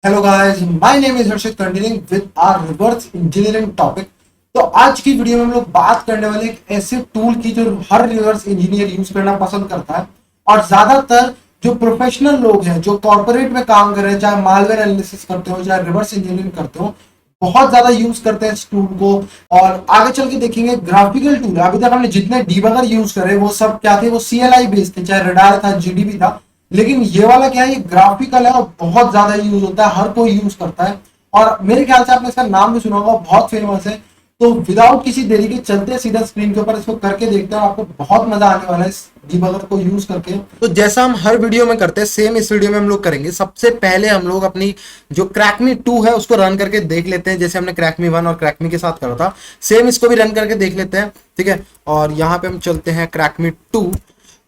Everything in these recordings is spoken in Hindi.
Hello guys, my name is Harshit continuing with our reverse engineering topic. तो आज की वीडियो में हम लोग बात करने वाले एक ऐसे टूल की जो हर रिवर्स इंजीनियर यूज करना पसंद करता है और ज्यादातर जो प्रोफेशनल लोग हैं जो कॉर्पोरेट में काम कर रहे हैं, चाहे मालवेयर एनालिसिस करते हो चाहे रिवर्स इंजीनियरिंग करते हो, बहुत ज्यादा यूज करते हैं इस टूल को। और आगे चल के देखेंगे ग्राफिकल टूल है। अभी तक हमने जितने डीबगर यूज करे वो सब क्या थे, वो CLI बेस्ड थे, चाहे रडार था, GDB था। लेकिन ये वाला क्या है, ये ग्राफिकल है और बहुत ज्यादा यूज होता है, हर कोई यूज करता है। और मेरे ख्याल से आपने इसका नाम भी सुना होगा, बहुत फेमस है। तो विदाउट किसी देरी के चलते सीधा स्क्रीन के ऊपर इसको करके देखते हैं, आपको बहुत मजा आने वाला है इस डीबगर को यूज करके। तो जैसा हम हर वीडियो में करते हैं, सेम इस वीडियो में हम लोग करेंगे। सबसे पहले हम लोग अपनी जो क्रैकमी 2 है उसको रन करके देख लेते हैं, जैसे हमने क्रैकमी 1 और क्रैकमी के साथ करा था, सेम इसको भी रन करके देख लेते हैं। ठीक है, और यहाँ पे हम चलते हैं क्रैकमी 2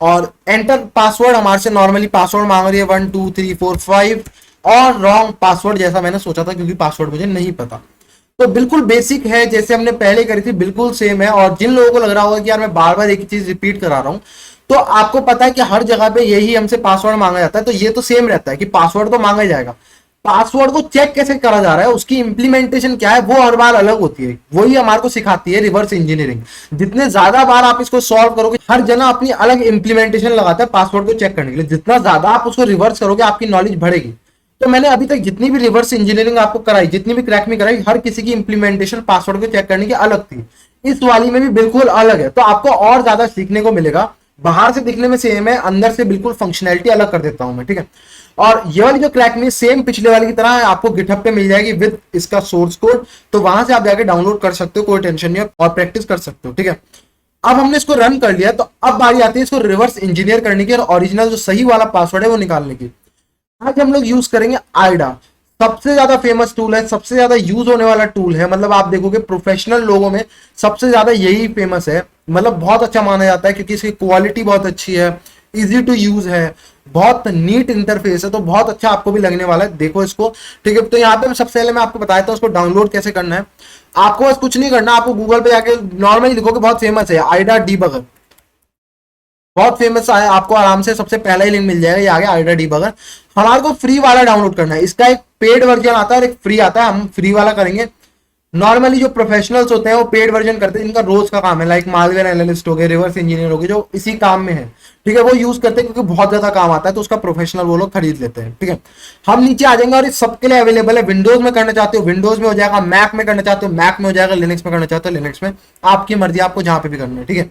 और एंटर पासवर्ड हमारे से नॉर्मली पासवर्ड मांग रही है 1 2 3 4 5 और रॉन्ग पासवर्ड जैसा मैंने सोचा था, क्योंकि पासवर्ड मुझे नहीं पता। तो बिल्कुल बेसिक है, जैसे हमने पहले करी थी बिल्कुल सेम है। और जिन लोगों को लग रहा होगा कि यार मैं बार बार एक ही चीज रिपीट करा रहा हूं, तो आपको पता है कि हर जगह पे यही हमसे पासवर्ड मांगा जाता है, तो ये तो सेम रहता है कि पासवर्ड तो मांगा ही जाएगा। पासवर्ड को चेक कैसे करा जा रहा है, उसकी इंप्लीमेंटेशन क्या है, वो हर बार अलग होती है। वही हमारे को सिखाती है रिवर्स इंजीनियरिंग। जितने ज्यादा बार आप इसको सॉल्व करोगे, हर जना अपनी अलग इंप्लीमेंटेशन लगाता है पासवर्ड को चेक करने के लिए। जितना ज्यादा आप उसको रिवर्स करोगे, आपकी नॉलेज बढ़ेगी। तो मैंने अभी तक जितनी भी रिवर्स इंजीनियरिंग आपको कराई, जितनी भी क्रैक में कराई, हर किसी की इंप्लीमेंटेशन पासवर्ड को चेक करने की अलग थी। इस वाली में भी बिल्कुल अलग है, तो आपको और ज्यादा सीखने को मिलेगा। बाहर से दिखने में सेम है, अंदर से बिल्कुल फंक्शनैलिटी अलग कर देता हूं मैं। ठीक है, और ये वाली जो क्रैक में सेम पिछले वाली की तरह है, आपको गिटहब पे मिल जाएगी विद इसका सोर्स कोड, तो वहां से आप जाके डाउनलोड कर सकते हो, कोई टेंशन नहीं है, और प्रैक्टिस कर सकते हो। ठीक है, अब हमने इसको रन कर लिया, तो अब बारी आती है इसको रिवर्स इंजीनियर करने की और ओरिजिनल जो सही वाला पासवर्ड है वो निकालने की। आज हम लोग यूज करेंगे आइडा। सबसे ज्यादा फेमस टूल है, सबसे ज्यादा यूज होने वाला टूल है। मतलब आप देखोगे प्रोफेशनल लोगों में सबसे ज्यादा यही फेमस है, मतलब बहुत अच्छा माना जाता है, क्योंकि इसकी क्वालिटी बहुत अच्छी है, इजी टू यूज है, बहुत नीट इंटरफेस है, तो बहुत अच्छा आपको भी लगने वाला है। देखो इसको। ठीक है, तो यहाँ पे सबसे पहले मैं आपको बताया था उसको डाउनलोड कैसे करना है। आपको बस कुछ नहीं करना, आपको गूगल पे जाके नॉर्मली लिखोगे, बहुत फेमस है आइडा डीबगर, बहुत फेमस है, आपको आराम से सबसे पहला ही लिंक मिल जाएगा, ये आ गया आइडा डीबगर। हमारे को फ्री वाला डाउनलोड करना है। इसका एक पेड वर्जन आता है और एक फ्री आता है, हम फ्री वाला करेंगे। नॉर्मली जो प्रोफेशनल्स होते हैं वो पेड वर्जन करते हैं, इनका रोज का काम है, लाइक मालवेयर एनालिस्ट हो गए, रिवर्स इंजीनियर हो गए, जो इसी काम में है। ठीक है, वो यूज करते हैं क्योंकि बहुत ज्यादा काम आता है, तो उसका प्रोफेशनल वो लोग खरीद लेते हैं। ठीक है, हम नीचे आ जाएंगे और इस सबके लिए अवेलेबल है। विंडोज में करना चाहते हो विंडोज में हो जाएगा, मैक में करना चाहते हो मैक में हो जाएगा, लिनक्स में करना चाहते हो लिनक्स में, आपकी मर्जी, आपको जहां पे भी करना है। ठीक है,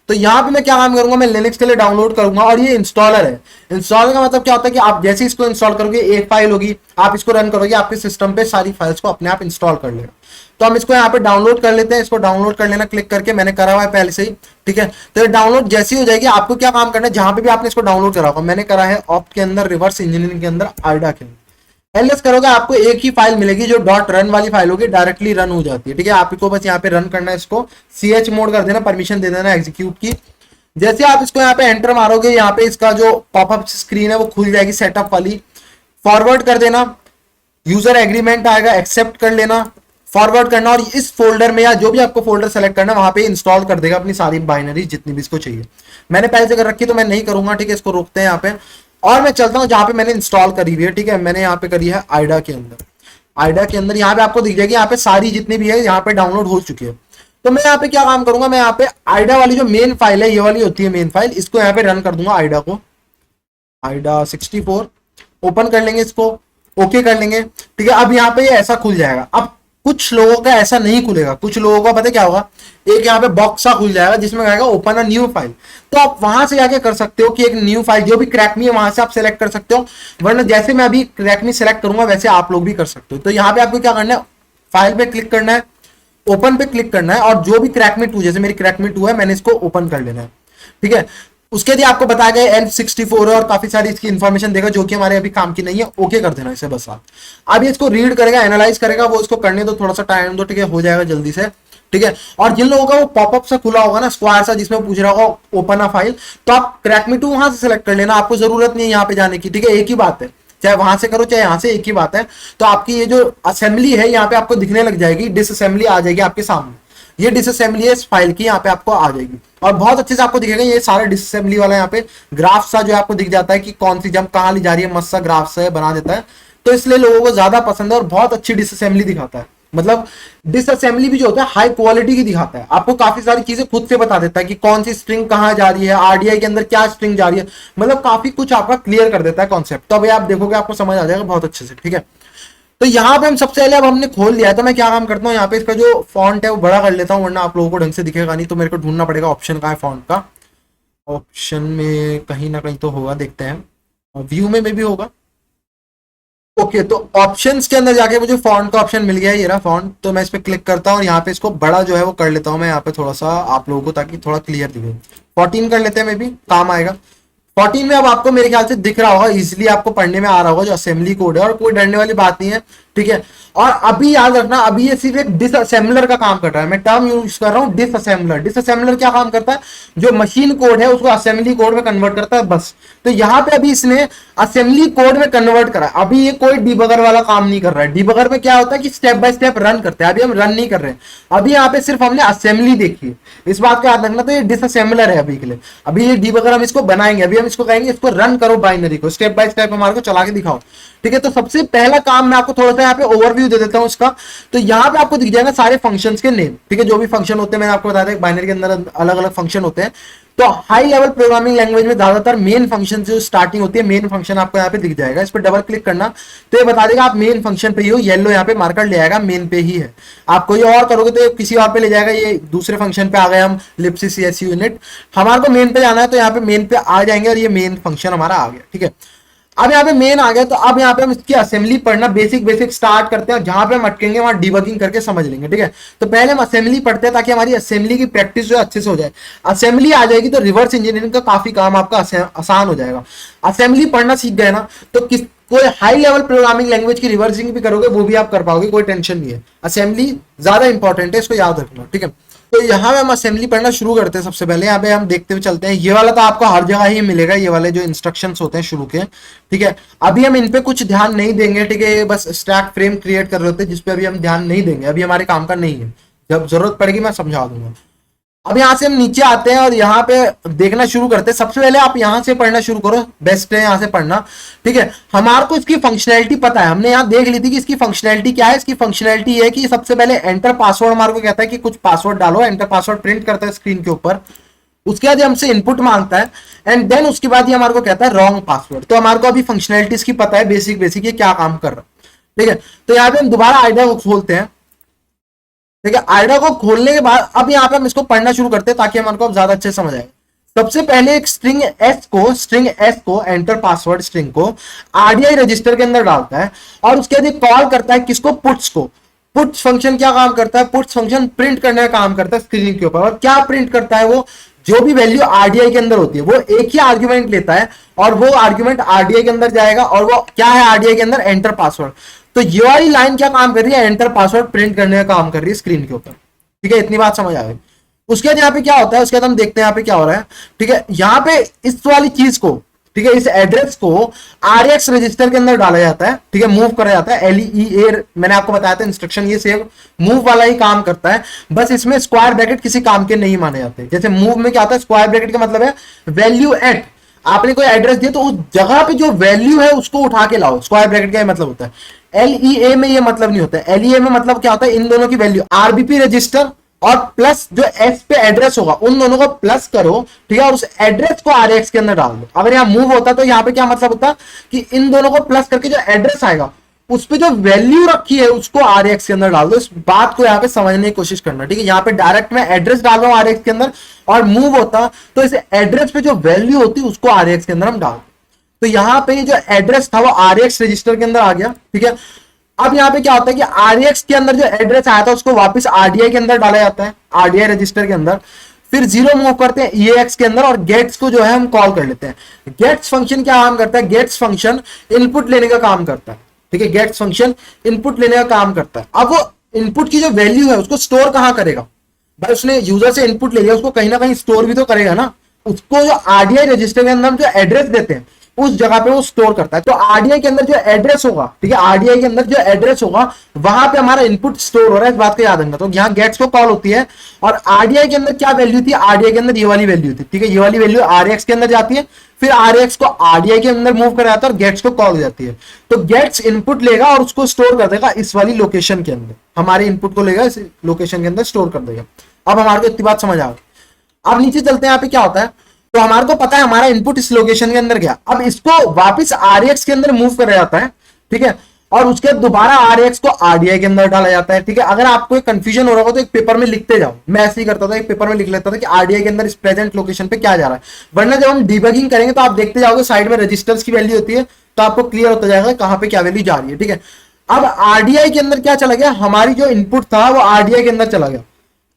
तो यहाँ पे मैं क्या काम करूंगा, मैं लिनक्स के लिए डाउनलोड करूंगा, और ये इंस्टॉलर है। इंस्टॉलर का मतलब क्या होता है कि आप जैसे इसको इंस्टॉल करोगे, एक फाइल होगी, आप इसको रन करोगे, आपके सिस्टम पे सारी फाइल्स को अपने आप इंस्टॉल कर लेगा। तो हम इसको यहाँ पे डाउनलोड कर लेते हैं। इसको डाउनलोड कर लेना क्लिक करके, मैंने करा हुआ है पहले से ही। ठीक है, तो ये डाउनलोड जैसी हो जाएगी, आपको क्या काम करना है, जहां पे भी आपने इसको डाउनलोड करा होगा, मैंने करा है ऑप्ट के अंदर, रिवर्स इंजीनियरिंग के अंदर, आइडा के अंदर। एलएस करोगे, आपको एक ही फाइल मिलेगी जो डॉट रन वाली फाइल होगी, डायरेक्टली रन हो जाती है। ठीक है, आपको बस यहाँ पे रन करना है, इसको CH मोड कर देना, परमिशन दे देना एग्जीक्यूट की। जैसे आप इसको यहाँ पे एंटर मारोगे, यहाँ पे इसका जो पॉपअप स्क्रीन है वो खुल जाएगी, सेटअप वाली। फॉरवर्ड कर देना, यूजर एग्रीमेंट आएगा, एक्सेप्ट कर लेना, फॉरवर्ड करना, और इस फोल्डर में या जो भी आपको फोल्डर सेलेक्ट करना है वहां पे इंस्टॉल कर देगा अपनी सारी बाइनरी जितनी भी इसको चाहिए। मैंने पहले से कर रखी तो मैं नहीं करूंगा। ठीक है, इसको रोकते हैं यहाँ पे और मैं चलता हूँ जहां पे मैंने इंस्टॉल करी हुई है। ठीक है, मैंने यहाँ पे करी है आइडा के अंदर। आइडा के अंदर यहाँ पे आपको दिख जाएगी, यहाँ पे सारी जितनी भी है यहाँ पे डाउनलोड हो चुकी है। तो मैं यहाँ पे क्या काम करूंगा, मैं यहाँ पे आइडा वाली जो मेन फाइल है, ये वाली होती है मेन फाइल, इसको यहाँ पे रन कर दूंगा, आइडा को, आइडा 64 ओपन कर लेंगे, इसको ओके कर लेंगे। ठीक है, अब यहाँ पे ये ऐसा खुल जाएगा। अब कुछ लोगों का ऐसा नहीं खुलेगा, कुछ लोगों का पता क्या होगा, एक यहाँ पे बॉक्स सा खुल जाएगा जिसमें आएगा ओपन अ न्यू फाइल। तो आप वहां से जाके कर सकते हो कि एक न्यू फाइल जो भी क्रैक मी है वहां से आप सेलेक्ट कर सकते हो, वरना जैसे मैं अभी क्रैक मी सेलेक्ट करूंगा वैसे आप लोग भी कर सकते हो। तो यहाँ पे आपको क्या करना है, फाइल पे क्लिक करना है, ओपन पे क्लिक करना है, और जो भी क्रैक मी 2, जैसे मेरी क्रैक मी 2 है, मैंने इसको ओपन कर लेना है। ठीक है, उसके लिए आपको बताया गया N64 है और काफी सारी इसकी इंफॉर्मेशन देगा जो कि हमारे अभी काम की नहीं है। ओके कर देना इसे बस आप। अब ये इसको रीड करेगा, एनालाइज करेगा, वो इसको करने दो, थोड़ा सा टाइम दो। ठीक है, हो जाएगा जल्दी से। ठीक है, और जिन लोगों का वो पॉपअप सा खुला होगा ना, स्क्वायर सा, जिसमें पूछ रहा होगा ओपन अ फाइल, तो आप क्रैक मी 2 वहां से सिलेक्ट कर लेना, आपको जरूरत नहीं है यहाँ पे जाने की। ठीक है, एक ही बात है, चाहे वहां से करो चाहे यहाँ से, एक ही बात है। तो आपकी ये जो असेंबली है यहाँ पे आपको दिखने लग जाएगी, डिसअसेंबली आ जाएगी आपके सामने। ये डिसअसेंबली है इस फाइल की, यहाँ पे आपको आ जाएगी और बहुत अच्छे से आपको दिखेगा। ये सारे डिसअसेंबली वाला यहाँ पे ग्राफ सा जो आपको दिख जाता है कि कौन सी जंप कहाँ ली जा रही है, मस्त सा ग्राफ सा बना देता है। तो इसलिए लोगों को ज्यादा पसंद है और बहुत अच्छी डिसअसेंबली दिखाता है। मतलब डिसअसेंबली भी जो होता है हाई क्वालिटी की दिखाता है, आपको काफी सारी चीजें खुद से बता देता है कि कौन सी स्ट्रिंग कहां जा रही है, आरडीआई के अंदर क्या स्ट्रिंग जा रही है, मतलब काफी कुछ आपका क्लियर कर देता है कॉन्सेप्ट। तो अभी आप देखोगे आपको समझ आ जाएगा बहुत अच्छे से, ठीक है। तो यहाँ पे हम सबसे पहले अब हमने खोल लिया है, तो मैं क्या काम करता हूँ, यहाँ पे इसका जो फॉन्ट है वो बड़ा कर लेता हूँ, वरना आप लोगों को ढंग से दिखेगा नहीं। तो मेरे को ढूंढना पड़ेगा ऑप्शन कहाँ है फॉन्ट का, ऑप्शन में कहीं ना कहीं तो होगा, देखते हैं, व्यू में भी होगा। ओके, तो ऑप्शंस के अंदर जाके मुझे फॉन्ट का ऑप्शन मिल गया है, ये रहा फॉन्ट। तो मैं इस पे क्लिक करता हूँ और यहाँ पे इसको बड़ा जो है वो कर लेता हूँ मैं यहाँ पे थोड़ा सा आप लोगों को, ताकि थोड़ा क्लियर दिखे। 14 कर लेते हैं, मे भी काम आएगा। 14 में अब आपको मेरे ख्याल से दिख रहा होगा, इजीली आपको पढ़ने में आ रहा होगा जो असेंबली कोड है, और कोई डरने वाली बात नहीं है, ठीक है। और अभी याद रखना, अभी ये सिर्फ एक डिसअसेंबलर का काम कर रहा है, मैं टर्म यूज कर रहा हूँ डिसअसेंबलर। डिसअसेंबलर क्या काम करता है, जो मशीन कोड है उसको असेंबली कोड में कन्वर्ट करता है, बस। तो यहाँ पे अभी इसने असेंबली कोड में कन्वर्ट करा, अभी ये कोई डिबगर वाला काम नहीं कर रहा है। डिबगर में क्या होता है कि स्टेप बाय स्टेप रन करते हैं, अभी हम रन नहीं कर रहे हैं, अभी यहाँ पे सिर्फ हमने असेंबली देखी है, इस बात का याद रखना। तो ये डिसअसेंबलर है अभी के लिए, अभी ये डिबगर हम इसको बनाएंगे, अभी हम इसको कहेंगे इसको रन करो बाइनरी को, स्टेप बाय स्टेप हमारे को चला के दिखाओ, ठीक है। तो सबसे पहला काम मैं आपको थोड़ा सा यहाँ पे ओवरव्यू दे देता हूँ इसका। तो यहाँ पे आपको दिख जाएगा सारे फंक्शंस के नेम, ठीक है, जो भी फंक्शन होते हैं मैंने आपको बताया था, बाइनरी के अंदर अलग अलग फंक्शन होते हैं। तो हाई लेवल प्रोग्रामिंग लैंग्वेज में ज्यादातर मेन फंक्शन जो स्टार्टिंग होती है, मेन फंक्शन आपको यहाँ पे दिख जाएगा, इस पर डबल क्लिक करना तो ये बता देगा आप मेन फंक्शन पे ही हो, येलो यहाँ पे मार्कर ले आएगा, मेन पे ही है। आप कोई और करोगे तो किसी और पे ले जाएगा, ये दूसरे फंक्शन पे आ गए हम, लिप्सी सीएसयू यूनिट, हमारे को मेन पे जाना है तो यहाँ पे मेन पे आ जाएंगे और ये मेन फंक्शन हमारा आ गया, ठीक है। अब यहाँ पे मेन आ गया, तो अब यहाँ पे हम इसकी असेंबली पढ़ना बेसिक स्टार्ट करते हैं, जहां पे हम अटकेंगे वहां डिबगिंग करके समझ लेंगे, ठीक है। तो पहले हम असेंबली पढ़ते हैं ताकि हमारी असेंबली की प्रैक्टिस जो अच्छे से हो जाए। असेंबली आ जाएगी तो रिवर्स इंजीनियरिंग का काफी काम आपका आसान हो जाएगा। असेंबली पढ़ना सीख गए ना तो किस कोई हाई लेवल प्रोग्रामिंग लैंग्वेज की रिवर्सिंग भी करोगे वो भी आप कर पाओगे, कोई टेंशन नहीं है। असेंबली ज्यादा इंपॉर्टेंट है, इसको याद रखना, ठीक है। तो यहाँ पे हम असेंबली पढ़ना शुरू करते हैं। सबसे पहले यहाँ पे हम देखते हुए चलते हैं, ये वाला तो आपको हर जगह ही मिलेगा, ये वाले जो इंस्ट्रक्शंस होते हैं शुरू के, ठीक है। अभी हम इन पे कुछ ध्यान नहीं देंगे, ठीक है, बस स्टैक फ्रेम क्रिएट कर रहे होते हैं जिसपे अभी हम ध्यान नहीं देंगे, अभी हमारे काम का नहीं है, जब जरूरत पड़ेगी मैं समझा दूंगा। अब यहाँ से हम नीचे आते हैं और यहाँ पे देखना शुरू करते हैं। सबसे पहले आप यहाँ से पढ़ना शुरू करो, बेस्ट है यहाँ से पढ़ना, ठीक है। हमारे को इसकी फंक्शनैलिटी पता है, हमने यहाँ देख ली थी कि इसकी फंक्शनैलिटी क्या है। इसकी फंक्शनैलिटी है कि सबसे पहले एंटर पासवर्ड हमारे को कहता है कि कुछ पासवर्ड डालो, एंटर पासवर्ड प्रिंट करता है स्क्रीन के ऊपर, उसके बाद हमसे इनपुट मांगता है, एंड देन उसके बाद ये हमारे को कहता है रॉन्ग पासवर्ड। तो हमारे को अभी फंक्शनैलिटी इसकी पता है, बेसिक ये क्या काम कर रहा है, ठीक है। तो यहाँ पे हम दोबारा आइडिया को खोलते हैं, ठीक है। आइडिया को खोलने के बाद अब यहाँ पे हम इसको पढ़ना शुरू करते हैं ताकि हमारे को ज्यादा अच्छे समझ आए। सबसे पहले एक स्ट्रिंग एस को एंटर पासवर्ड स्ट्रिंग को आरडीआई रजिस्टर के अंदर डालता है और उसके बाद कॉल करता है किसको, पुट्स को। पुट्स फंक्शन क्या काम करता है, पुट्स फंक्शन प्रिंट करने का काम करता है स्क्रीन के ऊपर। और क्या प्रिंट करता है, वो जो भी वैल्यू आरडीआई के अंदर होती है वो एक ही आर्ग्यूमेंट लेता है और वो आर्ग्यूमेंट आरडीआई के अंदर जाएगा, और वो क्या है आरडीआई के अंदर, एंटर पासवर्ड। तो ये वाली लाइन क्या काम कर रही है, एंटर पासवर्ड प्रिंट करने का काम कर रही है स्क्रीन के ऊपर, ठीक है। इतनी बात समझ आ गई। उसके बाद यहाँ पे क्या होता है, उसके बाद हम देखते हैं यहाँ पे क्या हो रहा है, ठीक है। यहाँ पे इस वाली चीज को, ठीक है, इस एड्रेस को आरएक्स रजिस्टर के अंदर डाला जाता है, ठीक है, मूव करा जाता है। LEA मैंने आपको बताया था इंस्ट्रक्शन, ये सेव मूव वाला ही काम करता है, बस इसमें स्क्वायर ब्रैकेट किसी काम के नहीं माने जाते। जैसे मूव में क्या होता है, स्क्वायर ब्रैकेट का मतलब है वैल्यू एट, आपने कोई एड्रेस दिया तो उस जगह पे जो वैल्यू है उसको उठा के लाओ, स्क्वायर ब्रैकेट का मतलब होता है। LEA में ये मतलब नहीं होता है। LEA में मतलब क्या होता है, इन दोनों की वैल्यू RBP रजिस्टर और प्लस जो एस पे एड्रेस होगा उन दोनों को प्लस करो, ठीक है, और उस एड्रेस को RX के अंदर डाल दो। अगर यहाँ मूव होता तो यहाँ पे क्या मतलब होता कि इन दोनों को प्लस करके जो एड्रेस आएगा उस पे जो वैल्यू रखी है उसको RX के अंदर डाल दो। इस बात को यहाँ पे समझने की कोशिश करना, ठीक है। यहाँ पे डायरेक्ट मैं एड्रेस डाल रहा हूँ RX के अंदर, और मूव होता तो इस एड्रेस पे जो वैल्यू होती उसको RX के अंदर हम डाल। तो यहाँ पे जो एड्रेस था वो RX रजिस्टर के अंदर आ गया, ठीक है। अब यहाँ पे क्या होता है कि RX के अंदर जो एड्रेस आया था उसको वापस RDI के अंदर डाला जाता है, RDI रजिस्टर के अंदर। फिर 0 मूव करते हैं EAX के अंदर और गेट्स को जो है हम कॉल कर लेते हैं। गेट्स फंक्शन क्या काम करता है, गेट्स फंक्शन इनपुट लेने का काम करता है, ठीक है। गेट्स फंक्शन इनपुट लेने का काम करता है। अब वो इनपुट की जो वैल्यू है उसको स्टोर कहाँ करेगा, भाई उसने यूजर से इनपुट ले लिया, उसको कहीं ना कहीं स्टोर भी तो करेगा ना। उसको जो RDI रजिस्टर के अंदर हम जो एड्रेस देते हैं उस जगह पे वो स्टोर करता है। तो RDI के अंदर जो एड्रेस होगा, ठीक है, RDI के अंदर जो एड्रेस होगा वहां पे हमारा इनपुट स्टोर हो रहा है, इस बात को याद रखना। तो यहाँ गेट्स को कॉल होती है और RDI के अंदर क्या वैल्यू थी, RDI के अंदर ये वाली वैल्यू थी, ठीक है। ये वाली वैल्यू RX के अंदर जाती है, फिर RX को RDI के अंदर मूव कराया जाता है और गेट्स को कॉल हो जाती है। तो गेट्स इनपुट लेगा और उसको स्टोर कर देगा इस वाली लोकेशन के अंदर, हमारे इनपुट को लेगा इस लोकेशन के अंदर स्टोर कर देगा। अब हमारे को इतनी बात समझ आ गई। अब नीचे चलते हैं, यहाँ पे क्या होता है, तो हमारे को पता है हमारा इनपुट इस लोकेशन के अंदर गया। अब इसको वापस RX के अंदर मूव कराया जाता है, ठीक है, और उसके बाद दोबारा RX को RDI के अंदर डाला जाता है, ठीक है। अगर आपको कंफ्यूजन हो रहा हो तो एक पेपर में लिखते जाओ, मैं ऐसे ही करता था, एक पेपर में लिख लेता था कि RDI के अंदर इस प्रेजेंट लोकेशन पे क्या जा रहा है, वरना जब हम डिबगिंग करेंगे तो आप देखते जाओगे साइड में रजिस्टर्स की वैल्यू होती है, तो आपको क्लियर होता जाएगा कहां पे क्या वैल्यू जा रही है, ठीक है। अब RDI के अंदर क्या चला गया, हमारी जो इनपुट था वो RDI के अंदर चला गया।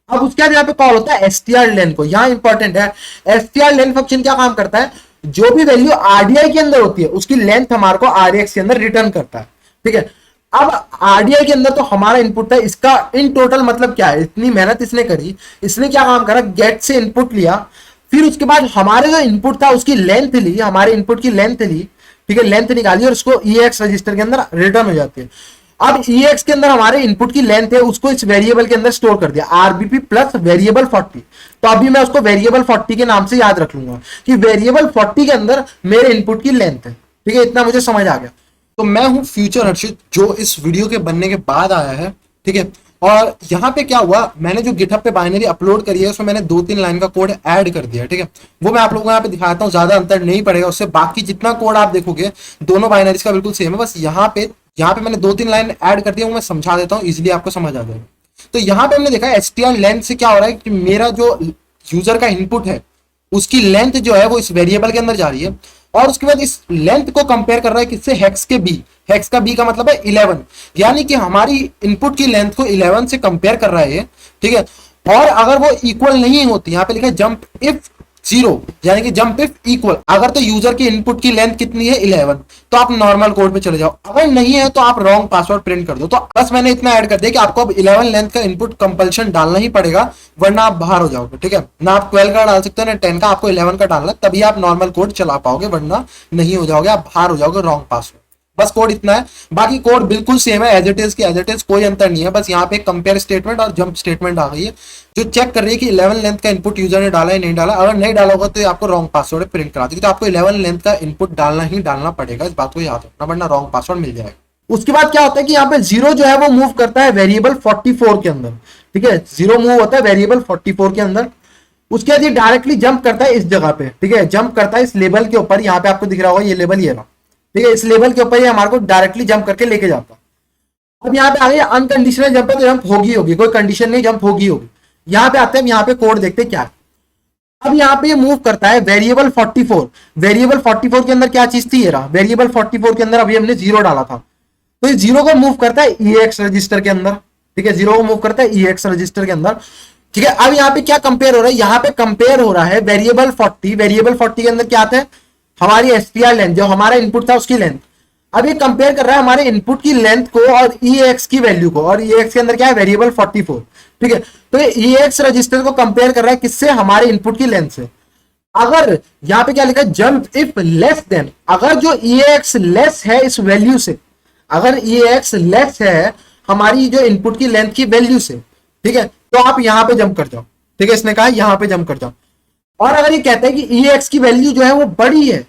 अब उसके बाद यहाँ पे कॉल होता है str_len को, यहाँ इंपॉर्टेंट है, str_len फंक्शन क्या काम करता है, जो भी वैल्यू RDI के अंदर होती है उसकी लेंथ हमारे को RX के अंदर रिटर्न करता है, ठीक है। अब RDI के अंदर तो हमारा इनपुट था, इसका इन टोटल मतलब क्या है, इतनी मेहनत इसने करी, इसने क्या काम करा, गेट से इनपुट लिया, फिर उसके बाद हमारे जो इनपुट था उसकी लेंथ ली, हमारे इनपुट की लेंथ ली, ठीक है, लेंथ निकाली और उसको EX रजिस्टर के अंदर रिटर्न हो जाती है। अब EX के अंदर हमारे इनपुट की लेंथ है, उसको इस वेरिएबल के अंदर स्टोर कर दिया, RBP प्लस वेरिएबल 40। तो अभी मैं उसको वेरिएबल 40 के नाम से याद रख लूंगा कि वेरिएबल 40 के अंदर मेरे इनपुट की लेंथ है, ठीक है, इतना मुझे समझ आ गया। तो मैं हूं फ्यूचर हर्षित, जो इस वीडियो के बनने के बाद आया है, ठीक है। और यहाँ पे क्या हुआ, मैंने जो गिटहब पे बाइनरी अपलोड करी है उसमें मैंने 2-3 लाइन का कोड ऐड कर दिया, ठीक है। वो मैं आप लोगों को यहाँ पे दिखाता हूँ, ज्यादा अंतर नहीं पड़ेगा उससे, बाकी जितना कोड आप देखोगे दोनों बाइनरीज का बिल्कुल सेम है, बस यहाँ पे मैंने 2-3 लाइन ऐड कर दिया, वो मैं समझा देता हूँ, इजिली आपको समझ आ जाएगा। तो यहाँ पे हमने देखा str_len से क्या हो रहा है कि मेरा जो यूजर का इनपुट है उसकी लेंथ जो है वो इस वेरिएबल के अंदर जा रही है, और उसके बाद इस लेंथ को कंपेयर कर रहा है किससे, हेक्स के बी। हेक्स का बी का मतलब है 11, यानी कि हमारी इनपुट की लेंथ को 11 से कंपेयर कर रहा है, ठीक है। और अगर वो इक्वल नहीं होती, यहाँ पे लिखा है जंप इफ 0, यानी कि जंप इफ इक्वल, अगर तो यूजर की इनपुट की लेंथ कितनी है 11, तो आप नॉर्मल कोड पे चले जाओ, अगर नहीं है तो आप रॉन्ग पासवर्ड प्रिंट कर दो। तो बस मैंने इतना ऐड कर दिया कि आपको अब 11 लेंथ का इनपुट कंपल्शन डालना ही पड़ेगा, वरना आप बाहर हो जाओगे, ठीक है ना। आप 12 का डाल सकते हो ना 10 का, आपको 11 का डालना, तभी आप नॉर्मल कोड चला पाओगे, वरना नहीं हो जाओगे, आप बाहर हो जाओगे रॉन्ग पासवर्ड। बस कोड इतना है, बाकी कोड बिल्कुल सेम है, एज इट इज की एज इट इज, कोई अंतर नहीं है। बस यहाँ पे कंपेयर स्टेटमेंट और जंप स्टेटमेंट आ गई है जो चेक कर रही है कि 11 लेंथ का इनपुट यूजर ने डाला है नहीं डाला। अगर नहीं डाला होगा तो आपको रॉन्ग पासवर्ड प्रिंट करा देगी, तो आपको 11 लेंथ का इनपुट डालना ही डालना पड़ेगा, इस बात को याद रखना, वरना रॉन्ग पासवर्ड मिल जाएगा। उसके बाद क्या होता है कि यहाँ पे 0 जो है वो मूव करता है वेरिएबल 44 के अंदर, ठीक है, 0 मूव होता है वेरिएबल 44 के अंदर। उसके बाद ये डायरेक्टली जंप करता है इस जगह पे, ठीक है, जंप करता है इस लेवल के ऊपर, यहाँ पे आपको दिख रहा होगा ये लेवल, ये रहा, ठीक है, इस लेवल के ऊपर ये हमारे को डायरेक्टली जंप करके लेके जाता है। अब यहाँ पे आ गया अनकंडीशनल जंप है, तो जंप होगी, कोई कंडीशन नहीं, जंप होगी। यहाँ पे आते हैं, यहाँ पे कोड देखते हैं क्या है। अब यहाँ पे मूव करता है वेरिएबल 44, वेरिएबल 44 के अंदर क्या चीज थी, ये रहा वेरिएबल 44 के अंदर अभी हमने 0 डाला था, तो ये 0 को मूव करता है EX रजिस्टर के अंदर, ठीक है, 0 को मूव करता है EX रजिस्टर के अंदर, ठीक है। अब यहाँ पे क्या कंपेयर हो रहा है, यहाँ पे कंपेयर हो रहा है वेरिएबल 40, वेरिएबल 40 के अंदर क्या आता है, हमारी str_len, जो हमारा इनपुट था उसकी लेंथ। अब ये कंपेयर कर रहा है हमारे इनपुट की लेंथ को और EX की वैल्यू को, और EX के अंदर क्या है वेरिएबल 44, ठीक है। तो ये EX रजिस्टर को कंपेयर कर रहा है किससे, हमारे इनपुट की लेंथ से। अगर यहाँ पे क्या लिखा है, जंप इफ लेस देन, अगर जो EX लेस है इस वैल्यू से, अगर EX लेस है हमारी जो इनपुट की लेंथ की वैल्यू से, ठीक है, तो आप यहां पे जंप कर जाओ, ठीक है, इसने कहा यहां पे जंप कर जाओ। और अगर ये कहता है कि EX की वैल्यू जो है वो बड़ी है,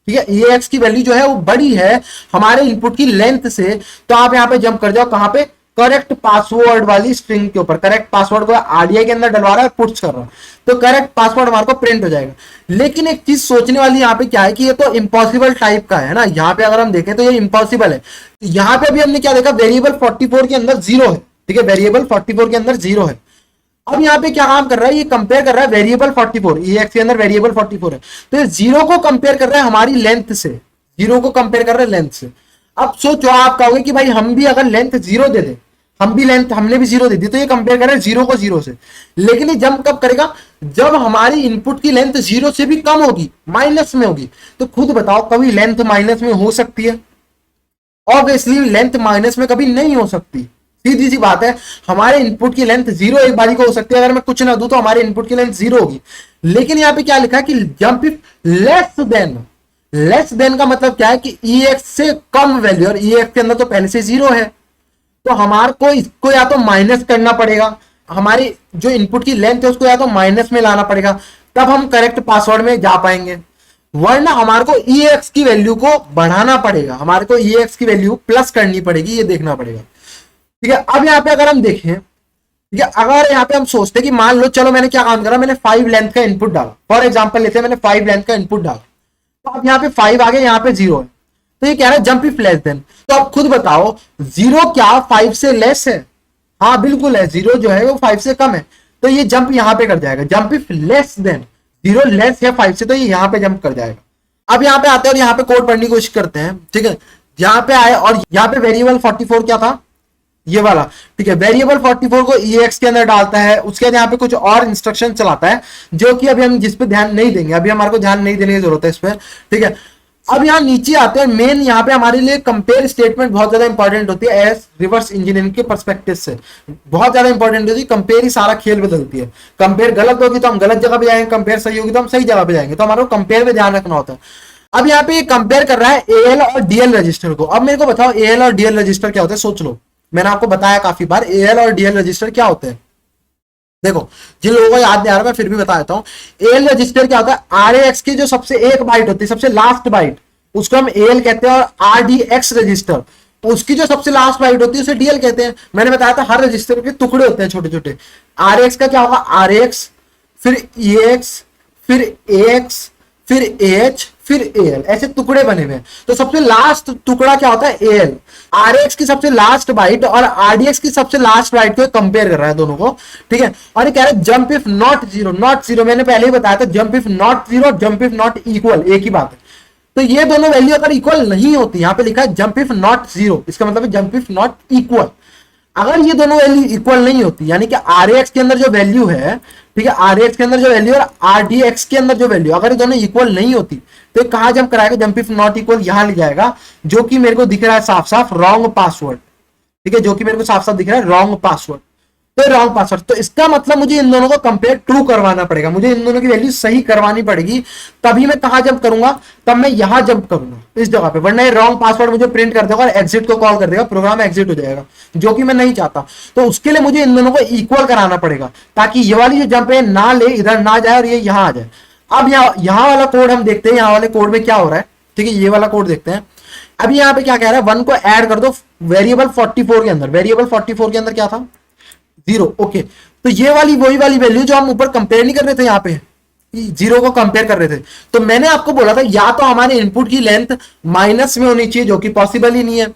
ठीक है, EX की वैल्यू जो है वो बड़ी है हमारे इनपुट की लेंथ से, तो आप यहां पे जंप कर जाओ, कहां पे, करेक्ट पासवर्ड वाली स्ट्रिंग के ऊपर। करेक्ट पासवर्ड को RDI के अंदर डलवा रहा है, पुट्स कर रहा है, तो करेक्ट पासवर्ड हमारे को प्रिंट हो जाएगा। लेकिन एक चीज सोचने वाली यहाँ पे क्या है कि ये तो इम्पॉसिबल टाइप का है ना, यहाँ पे अगर हम देखें तो ये इम्पॉसिबल है। यहाँ पे अभी हमने क्या देखा, वेरिएबल 44 के अंदर 0 है, ठीक है, वेरिएबल 44 के अंदर 0 है। अब यहाँ पे क्या काम कर रहा है, ये कंपेयर कर रहा है वेरिएबल 44, EX के अंदर वेरिएबल 44 है, तो ये 0 को कंपेयर कर रहा है हमारी लेंथ से, 0 को कंपेयर कर रहा है लेंथ से। अब सोचो, आप कहोगे कि भाई हम भी अगर लेंथ 0 दे दें, हम भी लेंथ हमने भी 0 दे दी, तो ये कंपेयर कर रहा है 0 को 0 से। लेकिन ये जंप कब करेगा, जब हमारी इनपुट की लेंथ 0 से भी कम होगी, माइनस में होगी। तो खुद बताओ, कभी लेंथ माइनस में हो सकती है? ऑब्वियसली लेंथ माइनस में कभी नहीं हो सकती, सीधी सी बात है। हमारे इनपुट की लेंथ 0 एक बारी को हो सकती है, अगर मैं कुछ ना दूं तो हमारे इनपुट की लेंथ 0 होगी। लेकिन यहाँ पे क्या लिखा है कि jump if less than, less than का मतलब क्या है कि EX से कम वैल्यू, और EX के अंदर तो पहले से 0 है, तो हमारे को इसको या तो माइनस करना पड़ेगा, हमारी जो इनपुट की लेंथ है उसको या तो माइनस में लाना पड़ेगा, तब हम करेक्ट पासवर्ड में जा पाएंगे। वरना हमारे को ई एक्स की वैल्यू को बढ़ाना पड़ेगा, हमारे को ई एक्स की वैल्यू प्लस करनी पड़ेगी, ये देखना पड़ेगा। ठीक है, अब यहाँ पे अगर हम देखें, ठीक है, अगर यहाँ पे हम सोचते हैं कि मान लो चलो मैंने क्या काम करा, मैंने 5 लेंथ का इनपुट डाला, फॉर एग्जांपल लेते हैं मैंने 5 लेंथ का इनपुट डाला, तो अब यहाँ पे 5 आ गया, यहाँ पे 0 है, तो ये कह रहा है जंप इफ लेस देन। तो अब खुद बताओ 0 क्या 5 से लेस है? हाँ बिल्कुल है, 0 जो है वो 5 से कम है, तो ये जंप यहाँ पे कर जाएगा, jump if less than 0 less है 5 से, तो ये यहाँ पे जंप कर जाएगा। अब यहाँ पे आते हैं और यहाँ पे कोड पढ़ने की कोशिश करते हैं। ठीक है, यहाँ पे आए और यहाँ पे वेरिएबल 44 क्या था, ये वाला। ठीक है, वेरिएबल 44 को EX के अंदर डालता है, उसके बाद यहाँ पे कुछ और इंस्ट्रक्शन चलाता है जो कि अभी हम जिस पे ध्यान नहीं देंगे, अभी हमारे को ध्यान नहीं देने की जरूरत है इस पर। ठीक है, अब यहाँ नीचे आते हैं, मेन यहाँ पे हमारे लिए कंपेयर स्टेटमेंट बहुत ज्यादा इंपॉर्टेंट होती है एज रिवर्स इंजीनियरिंग के पर्सपेक्टिव से, बहुत ज्यादा इंपॉर्टेंट होती है। कंपेयर ही सारा खेल बदलती है, कंपेयर गलत होगी तो हम गलत जगह पे जाएंगे, कंपेयर सही होगी तो हम सही जगह पे जाएंगे, तो हमारे को कंपेयर में ध्यान रखना होता है। अब यहाँ पे ये कंपेयर कर रहा है AL और DL रजिस्टर को। अब मेरे को बताओ AL और DL रजिस्टर क्या होता है, सोच लो। मैंने आपको बताया काफी बार AL और DL रजिस्टर क्या होते हैं। देखो जिन लोगों को याद नहीं आ रहा मैं फिर भी बता देता हूँ। AL रजिस्टर क्या होता है, RAX की जो सबसे एक बाइट होती है, सबसे लास्ट बाइट, उसको हम AL कहते हैं, और RDX रजिस्टर उसकी जो सबसे लास्ट बाइट होती है उसे DL कहते हैं। मैंने बताया था हर रजिस्टर के टुकड़े होते हैं छोटे छोटे। RAX का क्या होगा, RAX, फिर EX, फिर AX, फिर AH, फिर AL, ऐसे टुकड़े बने हुए हैं। तो सबसे लास्ट टुकड़ा क्या होता है, AL। RX की सबसे लास्ट बाइट और RDX की सबसे लास्ट बाइट को कंपेयर कर रहा है दोनों को। ठीक है, और ये कह रहा है jump if not zero, not zero मैंने पहले ही बताया था, jump if not zero, jump if not equal, एक ही बात है। तो ये दोनों वैल्यू अगर इक्वल नहीं होती, यहां पे लिखा है जंप इफ नॉट जीरो, इसका मतलब है जंप इफ नॉट इक्वल। अगर ये दोनों वैल्यू इक्वल नहीं होती, यानी कि RAX के अंदर जो वैल्यू है, ठीक है, RAX के अंदर जो वैल्यू और RDX के अंदर जो वैल्यू, अगर ये दोनों इक्वल नहीं होती तो कहां जंप कराएगा, जंप इफ नॉट इक्वल यहां ले जाएगा, जो कि मेरे को दिख रहा है साफ साफ रॉन्ग पासवर्ड। ठीक है, जो कि मेरे को साफ साफ दिख रहा है रॉन्ग पासवर्ड, तो रॉन्ग पासवर्ड। तो इसका मतलब मुझे इन दोनों को कंपेयर ट्रू करवाना पड़ेगा, मुझे इन दोनों की वैल्यू सही करवानी पड़ेगी, तभी मैं कहां जंप करूंगा, तब मैं यहां जंप करूंगा इस जगह पे, वरना ये रॉन्ग पासवर्ड मुझे प्रिंट कर देगा और एग्जिट को कॉल कर देगा, प्रोग्राम एग्जिट हो जाएगा, जो कि मैं नहीं चाहता। तो उसके लिए मुझे इन दोनों को इक्वल कराना पड़ेगा, ताकि ये वाली जो जंप है ना ले, इधर ना जाए और ये यहां आ जाए। अब यहाँ वाला कोड हम देखते हैं, यहाँ वाले कोड में क्या हो रहा है। ठीक है, ये वाला कोड देखते हैं। अभी यहाँ पे क्या कह रहा है, 1 को ऐड कर दो वेरिएबल 44 के अंदर। वेरिएबल 44 के अंदर क्या था, 0। ओके, तो ये वाली वही वाली वैल्यू जो हम ऊपर कंपेयर नहीं कर रहे थे, यहाँ पे 0 को कंपेयर कर रहे थे, तो मैंने आपको बोला था या तो हमारे इनपुट की लेंथ माइनस में होनी चाहिए, जो कि पॉसिबल ही नहीं है,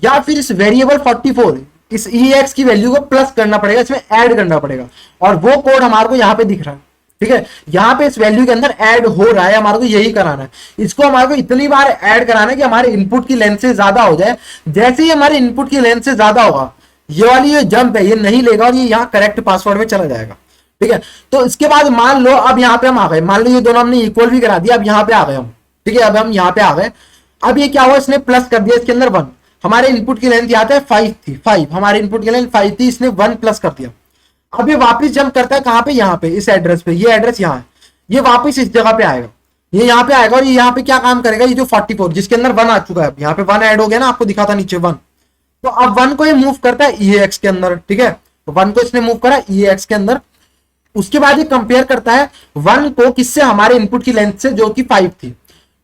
या फिर इस वेरिएबल 44 इस EX की वैल्यू को प्लस करना पड़ेगा, इसमें ऐड करना पड़ेगा, और वो कोड हमारे को यहाँ पे दिख रहा है। ठीक है, यहाँ पे इस वैल्यू के अंदर ऐड हो रहा है, हमारे को यही कराना है। इसको हमारे को इतनी बार ऐड कराना है कि हमारे इनपुट की लेंथ से ज्यादा हो जाए। जैसे ही हमारे इनपुट की लेंथ से ज्यादा होगा, ये वाली जो जंप है ये नहीं लेगा और ये यहाँ करेक्ट पासवर्ड में चला जाएगा। ठीक है, तो इसके बाद मान लो अब यहाँ पे हम आ गए, मान लो ये दोनों हमने इक्वल भी करा दिया, अब यहाँ पे आ गए हम। ठीक है, अब हम यहाँ पे आ गए, अब ये क्या हुआ, इसने प्लस कर दिया इसके अंदर 1। हमारे इनपुट की लेंथ यहाँ पे 5 थी, 5 हमारे इनपुट की लेंथ 5 थी, इसने 1 प्लस कर दिया। अब ये वापस जंप करता है कहाँ पे, यहाँ पे इस एड्रेस पे, ये एड्रेस यहाँ है, ये वापस इस जगह पे आएगा, ये यहाँ पे आएगा और ये यहाँ पे क्या काम करेगा, ये जो 44 जिसके अंदर 1 आ चुका है, यहाँ पे 1 ऐड हो गया ना, आपको दिखा था नीचे 1, तो अब 1 को ये मूव करता है EX के अंदर। ठीक है, तो 1 को इसने मूव करा EX के अंदर। उसके बाद ये कंपेयर करता है 1 को किससे, हमारे इनपुट की लेंथ से, जो कि 5 थी।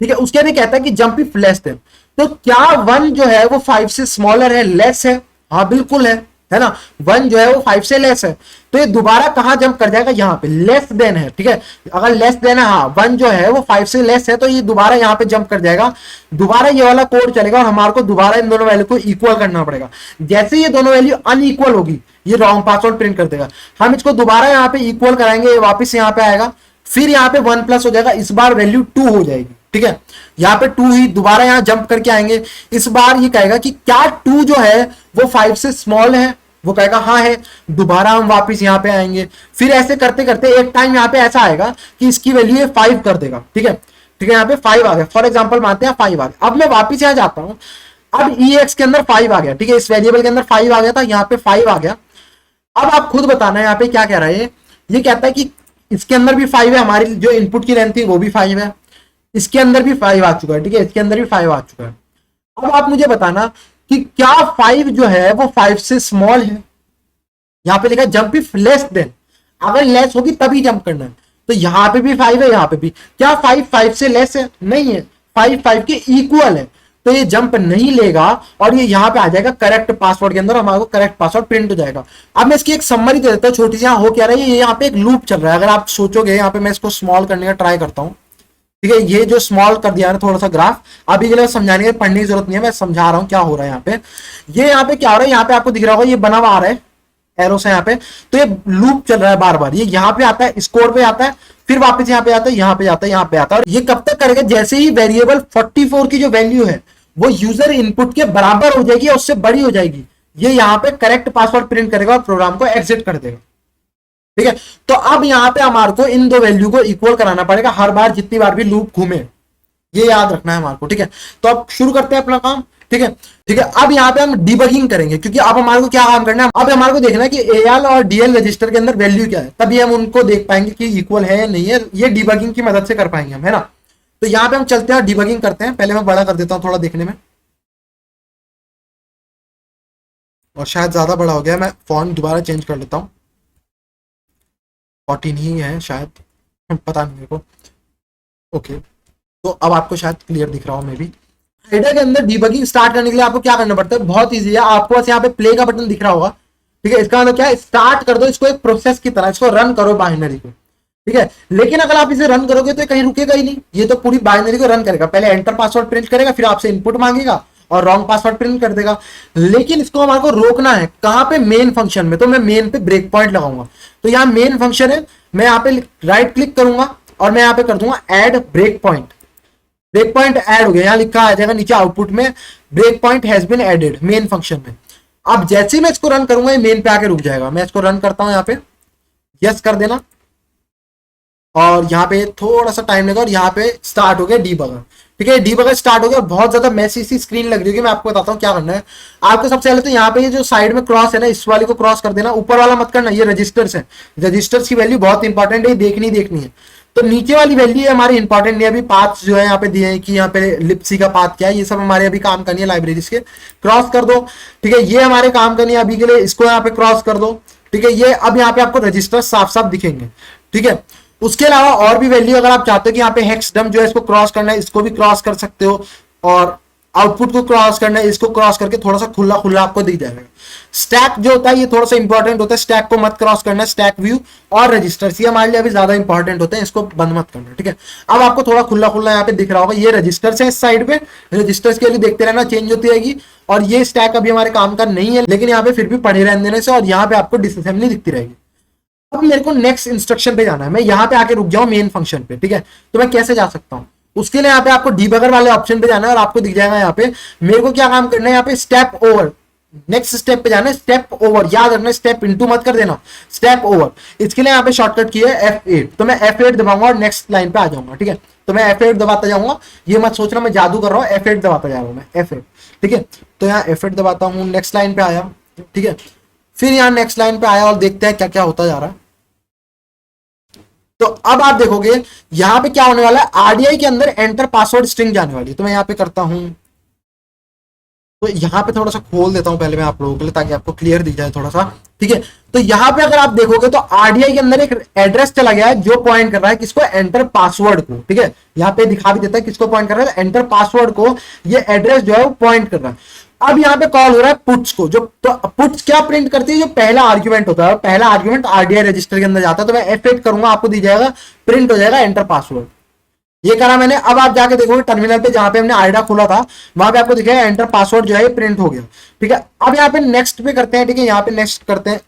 ठीक है, उसके बाद कहता है कि जंप इफ लेस देन, तो क्या 1 जो है वो 5 से स्मॉलर है, लेस है? हाँ बिल्कुल है ना, 1 जो है वो 5 से लेस है, तो ये दोबारा कहां जंप कर जाएगा, यहाँ पे लेस देन है। ठीक है, अगर लेस देन है, हाँ 1 जो है वो 5 से लेस है, तो ये दोबारा यहाँ पे जंप कर जाएगा, दोबारा ये वाला कोड चलेगा और हमारे को दोबारा इन दोनों वैल्यू को इक्वल करना पड़ेगा। जैसे ये दोनों वैल्यू अनइक्वल होगी, ये रॉन्ग पासवर्ड प्रिंट कर देगा। हम इसको दोबारा यहाँ पे इक्वल कराएंगे, वापिस यहाँ पे आएगा, फिर यहाँ पे 1 प्लस हो जाएगा, इस बार वैल्यू 2 हो जाएगी। ठीक है, यहाँ पे 2 ही, दोबारा यहाँ जंप करके आएंगे, इस बार ये कहेगा कि क्या 2 जो है वो 5 से स्मॉल है, वो कहेगा हाँ है, दोबारा हम वापस यहाँ पे आएंगे, फिर ऐसे करते करते एक टाइम यहाँ पे ऐसा आएगा कि इसकी वैल्यू ये 5 कर देगा। ठीक है, ठीक है, यहाँ पे 5 आ गया, फॉर एग्जांपल मानते हैं 5 आ गया। अब मैं वापस यहाँ जाता हूँ, अब EX के अंदर 5 आ गया। ठीक है, इस वेरिएबल के अंदर 5 आ गया था, यहाँ पे 5 आ गया। अब आप खुद बताना है यहाँ पे क्या कह रहा है, ये कहता है कि इसके अंदर भी 5 है, हमारी जो इनपुट की लेंथ थी वो भी 5 है, इसके अंदर भी 5 आ चुका है। ठीक है, इसके अंदर भी 5 आ चुका है। अब आप मुझे बताना कि क्या 5 जो है वो 5 से स्मॉल है, यहाँ पे लिखा जंप इफ लेस देन, अगर लेस होगी तभी जंप करना है, तो यहाँ पे भी 5 है, यहाँ पे भी। क्या 5 से लेस है? नहीं है, 5 के इक्वल है, तो ये जंप नहीं लेगा और ये यहाँ पे आ जाएगा करेक्ट पासवर्ड के अंदर, हमारे को करेक्ट पासवर्ड प्रिंट हो जाएगा। अब मैं इसकी एक समरी दे देता हूँ छोटी सी। यहाँ हो क्या रहा है, ये यहाँ पे एक लूप चल रहा है। अगर आप सोचोगे, यहाँ पे मैं इसको स्मॉल करने का ट्राई करता हूँ, ठीक है। ये जो स्मॉल कर दिया है थोड़ा सा ग्राफ, अभी के लिए समझाने की पढ़ने की जरूरत नहीं है, मैं समझा रहा हूँ क्या हो रहा है यहाँ पे। ये यहाँ पे क्या हो रहा है, यहाँ पे आपको दिख रहा होगा ये बना हुआ आ रहा है एरो से यहाँ पे, तो ये लूप चल रहा है बार बार। ये यहाँ पे आता है, स्कोर पे आता है, फिर वापस यहाँ पे आता है, यहाँ पे आता है, यहाँ पे आता है। और ये कब तक करेगा? जैसे ही वेरिएबल 44 की जो वैल्यू है वो यूजर इनपुट के बराबर हो जाएगी और उससे बड़ी हो जाएगी, ये यहाँ पे करेक्ट पासवर्ड प्रिंट करेगा और प्रोग्राम को एग्जिट कर देगा, ठीक है। तो अब यहाँ पे हमारे को इन दो वैल्यू को इक्वल कराना पड़ेगा हर बार जितनी बार भी लूप घूमे, ये याद रखना है हमारे को, ठीक है। तो अब शुरू करते हैं अपना काम, ठीक है, ठीक है। अब यहाँ पे हम डिबगिंग करेंगे, क्योंकि अब हमारे को क्या काम करना है, अब हमारे को देखना है कि एल और डीएल रजिस्टर के अंदर वैल्यू क्या है, तभी हम उनको देख पाएंगे कि इक्वल है या नहीं है। ये डिबगिंग की मदद से कर पाएंगे हम, है ना। तो यहाँ पे हम चलते हैं, डिबगिंग करते हैं। पहले मैं बड़ा कर देता हूँ थोड़ा देखने में, और शायद ज्यादा बड़ा हो गया, मैं फॉन्ट दोबारा चेंज कर लेता हूँ। 14 ही है शायद, पता नहीं मेरे को। ओके, तो अब आपको शायद क्लियर दिख रहा हो मे बी। हेडर के अंदर डिबगिंग स्टार्ट करने के लिए आपको क्या करना पड़ता है, बहुत इजी है। आपको बस यहाँ पे प्ले का बटन दिख रहा होगा, ठीक है। इसका मतलब क्या है, स्टार्ट कर दो इसको एक प्रोसेस की तरह, इसको रन करो बाइनरी को, ठीक है। लेकिन अगर आप इसे रन करोगे तो कहीं रुकेगा ही नहीं, ये तो पूरी बाइनरी को रन करेगा। पहले एंटर पासवर्ड प्रिंट करेगा, फिर आपसे इनपुट मांगेगा और रॉन्ग पासवर्ड प्रिंट कर देगा। लेकिन इसको हमारे को रोकना है कहां पे, मेन फंक्शन में। तो मैं मेन पे ब्रेक पॉइंट लगाऊंगा। तो यहाँ मेन फंक्शन है, मैं यहाँ पे राइट क्लिक करूंगा और मैं यहाँ पे कर दूंगा add break point. Break point add हो गया, यहाँ लिखा आ जाएगा नीचे आउटपुट में break point has been added main function में। अब जैसे ही मैं इसको रन करूंगा ये मेन पे आके रुक जाएगा। मैं इसको रन करता हूं, यहाँ पे यस कर देना, और यहाँ पे थोड़ा सा टाइम लगेगा और यहाँ पे स्टार्ट हो गया डीबगर, ठीक है। डीबगर स्टार्ट हो गया, बहुत ज्यादा मैसी सी स्क्रीन लग रही है। मैं आपको बताता हूँ क्या करना है। आपको सबसे पहले तो यहाँ पे ये जो साइड में क्रॉस है ना, इस वाले को क्रॉस कर देना, ऊपर वाला मत करना। ये रजिस्टर्स है, रजिस्टर्स की वैल्यू बहुत इंपॉर्टेंट है, देखनी है। तो नीचे वाली वैल्यू हमारी इंपॉर्टेंट नहीं है। अभी पाथ जो है यहाँ पे दिए हैं कि यहाँ पे लिप्सी का पाथ क्या है, ये सब हमारे अभी काम करनी है लाइब्रेरीज के। क्रॉस कर दो, ठीक है। ये हमारे काम करनी है अभी के लिए, इसको यहाँ पे क्रॉस कर दो, ठीक है। ये अब यहाँ पे आपको रजिस्टर साफ साफ दिखेंगे, ठीक है। उसके अलावा और भी वैल्यू अगर आप चाहते हो कि यहाँ पे हेक्सडम जो है इसको क्रॉस करना है, इसको भी क्रॉस कर सकते हो, और आउटपुट को क्रॉस करना है, इसको क्रॉस करके थोड़ा सा खुला खुला आपको दिख जाएगा। स्टैक जो होता है ये थोड़ा सा इंपॉर्टेंट होता है, स्टैक को मत क्रॉस करना। स्टैक व्यू और रजिस्टर्स ये हमारे लिए अभी ज्यादा इंपॉर्टेंट होते हैं, इसको बंद मत करना, ठीक है। अब आपको थोड़ा खुला खुला यहाँ पे दिख रहा होगा, ये रजिस्टर्स है इस साइड पे, रजिस्टर्स के लिए देखते रहना, चेंज होती रहेगी। और ये स्टैक अभी हमारे काम का नहीं है, लेकिन यहाँ पे फिर भी पड़े रहने देने से, और यहाँ पे आपको डिसअसेंबली दिखती रहेगी। अब मेरे को नेक्स्ट इंस्ट्रक्शन पे जाना है, मैं यहाँ पे आके रुक जाऊं मेन फंक्शन पे, ठीक है। तो मैं कैसे जा सकता हूँ, उसके लिए यहाँ पे आपको डीबगर वाले ऑप्शन पे जाना है, और आपको दिख जाएगा यहाँ पे मेरे को क्या काम करना है। यहाँ पे स्टेप ओवर, नेक्स्ट स्टेप पे जाना है, स्टेप ओवर याद रखना, स्टेप इनटू मत कर देना, स्टेप ओवर। इसके लिए यहाँ पे शॉर्टकट की है F8, तो मैं F8 दबाऊंगा और नेक्स्ट लाइन पे आ जाऊंगा, ठीक है। तो मैं F8 दबाता जाऊंगा, ये मत सोचना मैं जादू कर रहा हूँ, F8 दबाता जा रहा हूँ मैं, F8, ठीक है। तो यहाँ F8 दबाता हूँ, नेक्स्ट लाइन पे आया, ठीक है। फिर यहाँ नेक्स्ट लाइन पे आया और देखते हैं क्या क्या होता जा रहा है। तो अब आप देखोगे यहां पे क्या होने वाला है, आरडीआई के अंदर एंटर पासवर्ड स्ट्रिंग जाने वाली है। तो मैं यहां पे करता हूं, तो यहां पे थोड़ा सा खोल देता हूं पहले मैं आप लोगों के लिए, ताकि आपको क्लियर दिख जाए थोड़ा सा, ठीक है। तो यहां पे अगर आप देखोगे तो आरडीआई के अंदर एक एड्रेस चला गया है जो पॉइंट कर रहा है किसको, एंटर पासवर्ड को, ठीक है। यहां पे दिखा भी देता है किसको पॉइंट कर रहा है, एंटर पासवर्ड को। ये एड्रेस जो है वो पॉइंट कर रहा है। अब यहाँ पे कॉल हो रहा है पुट्स को, जो तो पुट्स क्या प्रिंट करती है, जो पहला आर्ग्यूमेंट होता है, पहला आर्ग्यूमेंट आरडीआई रजिस्टर के अंदर जाता है। तो मैं F8 करूंगा, आपको दी जाएगा, प्रिंट हो जाएगा एंटर पासवर्ड, ये करा मैंने। अब आप जाके देखोगे टर्मिनल पे जहां पे हमने आईडा खोला था, वहां पे आपको दिखेगा एंटर पासवर्ड जो है प्रिंट हो गया, ठीक है। अब यहाँ पे नेक्स्ट पे करते हैं, ठीक है। यहाँ पे नेक्स्ट करते हैं,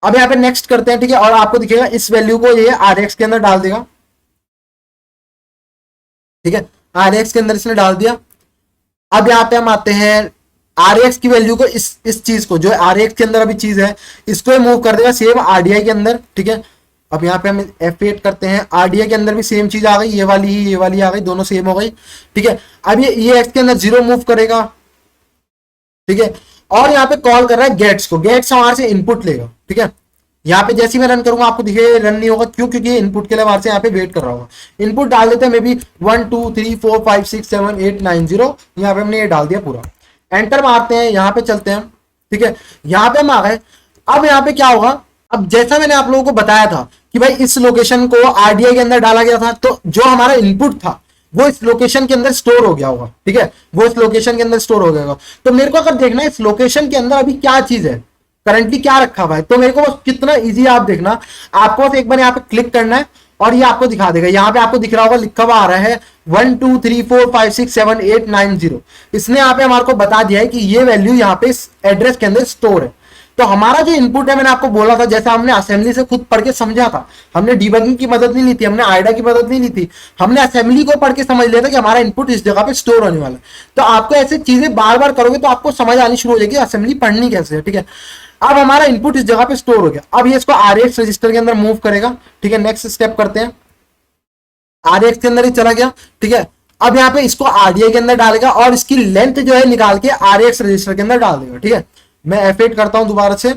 अब यहाँ पे नेक्स्ट करते हैं, ठीक है। और आपको दिखेगा इस वैल्यू को ये RX के अंदर डाल देगा, ठीक है। RX के अंदर इसने डाल दिया। अब यहाँ पे हम आते हैं RX की वैल्यू को, इस चीज को जो RX के अंदर अभी चीज है, इसको मूव कर देगा सेम आरडीआई के अंदर, ठीक है। अब यहाँ पे हम F8 करते हैं, आरडीआई के अंदर भी सेम चीज आ गई, ये वाली ही ये वाली आ गई, दोनों सेम हो गई, ठीक है। अब ये EX के अंदर 0 मूव करेगा, ठीक है। और यहाँ पे कॉल कर रहा है गेट्स को, गेट्स हमारे से इनपुट लेगा, ठीक है। यहाँ पे जैसे मैं रन करूंगा आपको दिखेगा रन नहीं होगा, क्यों, क्योंकि इनपुट के लिए हमारे से यहाँ पे वेट कर रहा होगा। इनपुट डाल देते हैं मे बी 1 2 3 4 5 6 7 8 9 0, यहाँ पे हमने ये डाल दिया पूरा। एंटर मारते हैं, यहाँ पे चलते हैं, ठीक है। यहाँ पे हम आ गए। अब यहाँ पे क्या होगा, अब जैसा मैंने आप लोगों को बताया था कि भाई इस लोकेशन को आरडीआई के अंदर डाला गया था, तो जो हमारा इनपुट था वो इस लोकेशन के अंदर स्टोर हो गया होगा, ठीक है, वो इस लोकेशन के अंदर स्टोर हो गया होगा। तो मेरे को अगर देखना है इस लोकेशन के अंदर अभी क्या चीज है, करंटली क्या रखा हुआ है, तो मेरे को बस कितना इजी आप देखना, आपको बस एक बार यहाँ पे क्लिक करना है और ये आपको दिखा देगा। यहाँ पे आपको दिख रहा होगा, लिखा हुआ आ रहा है 1 2 3 4 5 6 7 8 9 0। इसने यहाँ पे हमारे को बता दिया है कि ये वैल्यू यहाँ पे इस एड्रेस के अंदर स्टोर है। तो हमारा जो इनपुट है, मैंने आपको बोला था, जैसे हमने असेंबली से खुद पढ़ के समझा था, हमने डीबगिंग की मदद नहीं ली थी, हमने आइडा की मदद नहीं ली थी, हमने असेंबली को पढ़ के समझ लिया था कि हमारा इनपुट इस जगह पे स्टोर होने वाला है। तो आपको ऐसी चीजें बार बार करोगे तो आपको समझ आनी शुरू हो जाएगी असेंबली पढ़नी कैसे है, ठीक है। अब हमारा इनपुट इस जगह पे स्टोर हो गया, अब ये इसको आरएक्स रजिस्टर के अंदर मूव करेगा, ठीक है। नेक्स्ट स्टेप करते हैं, आरएक्स के अंदर ही चला गया, ठीक है। अब यहाँ पे इसको आरडीआई के अंदर डालेगा और इसकी लेंथ जो है निकाल के आरएक्स रजिस्टर के अंदर डाल देगा, ठीक है। मैं F8 करता हूं दोबारा से,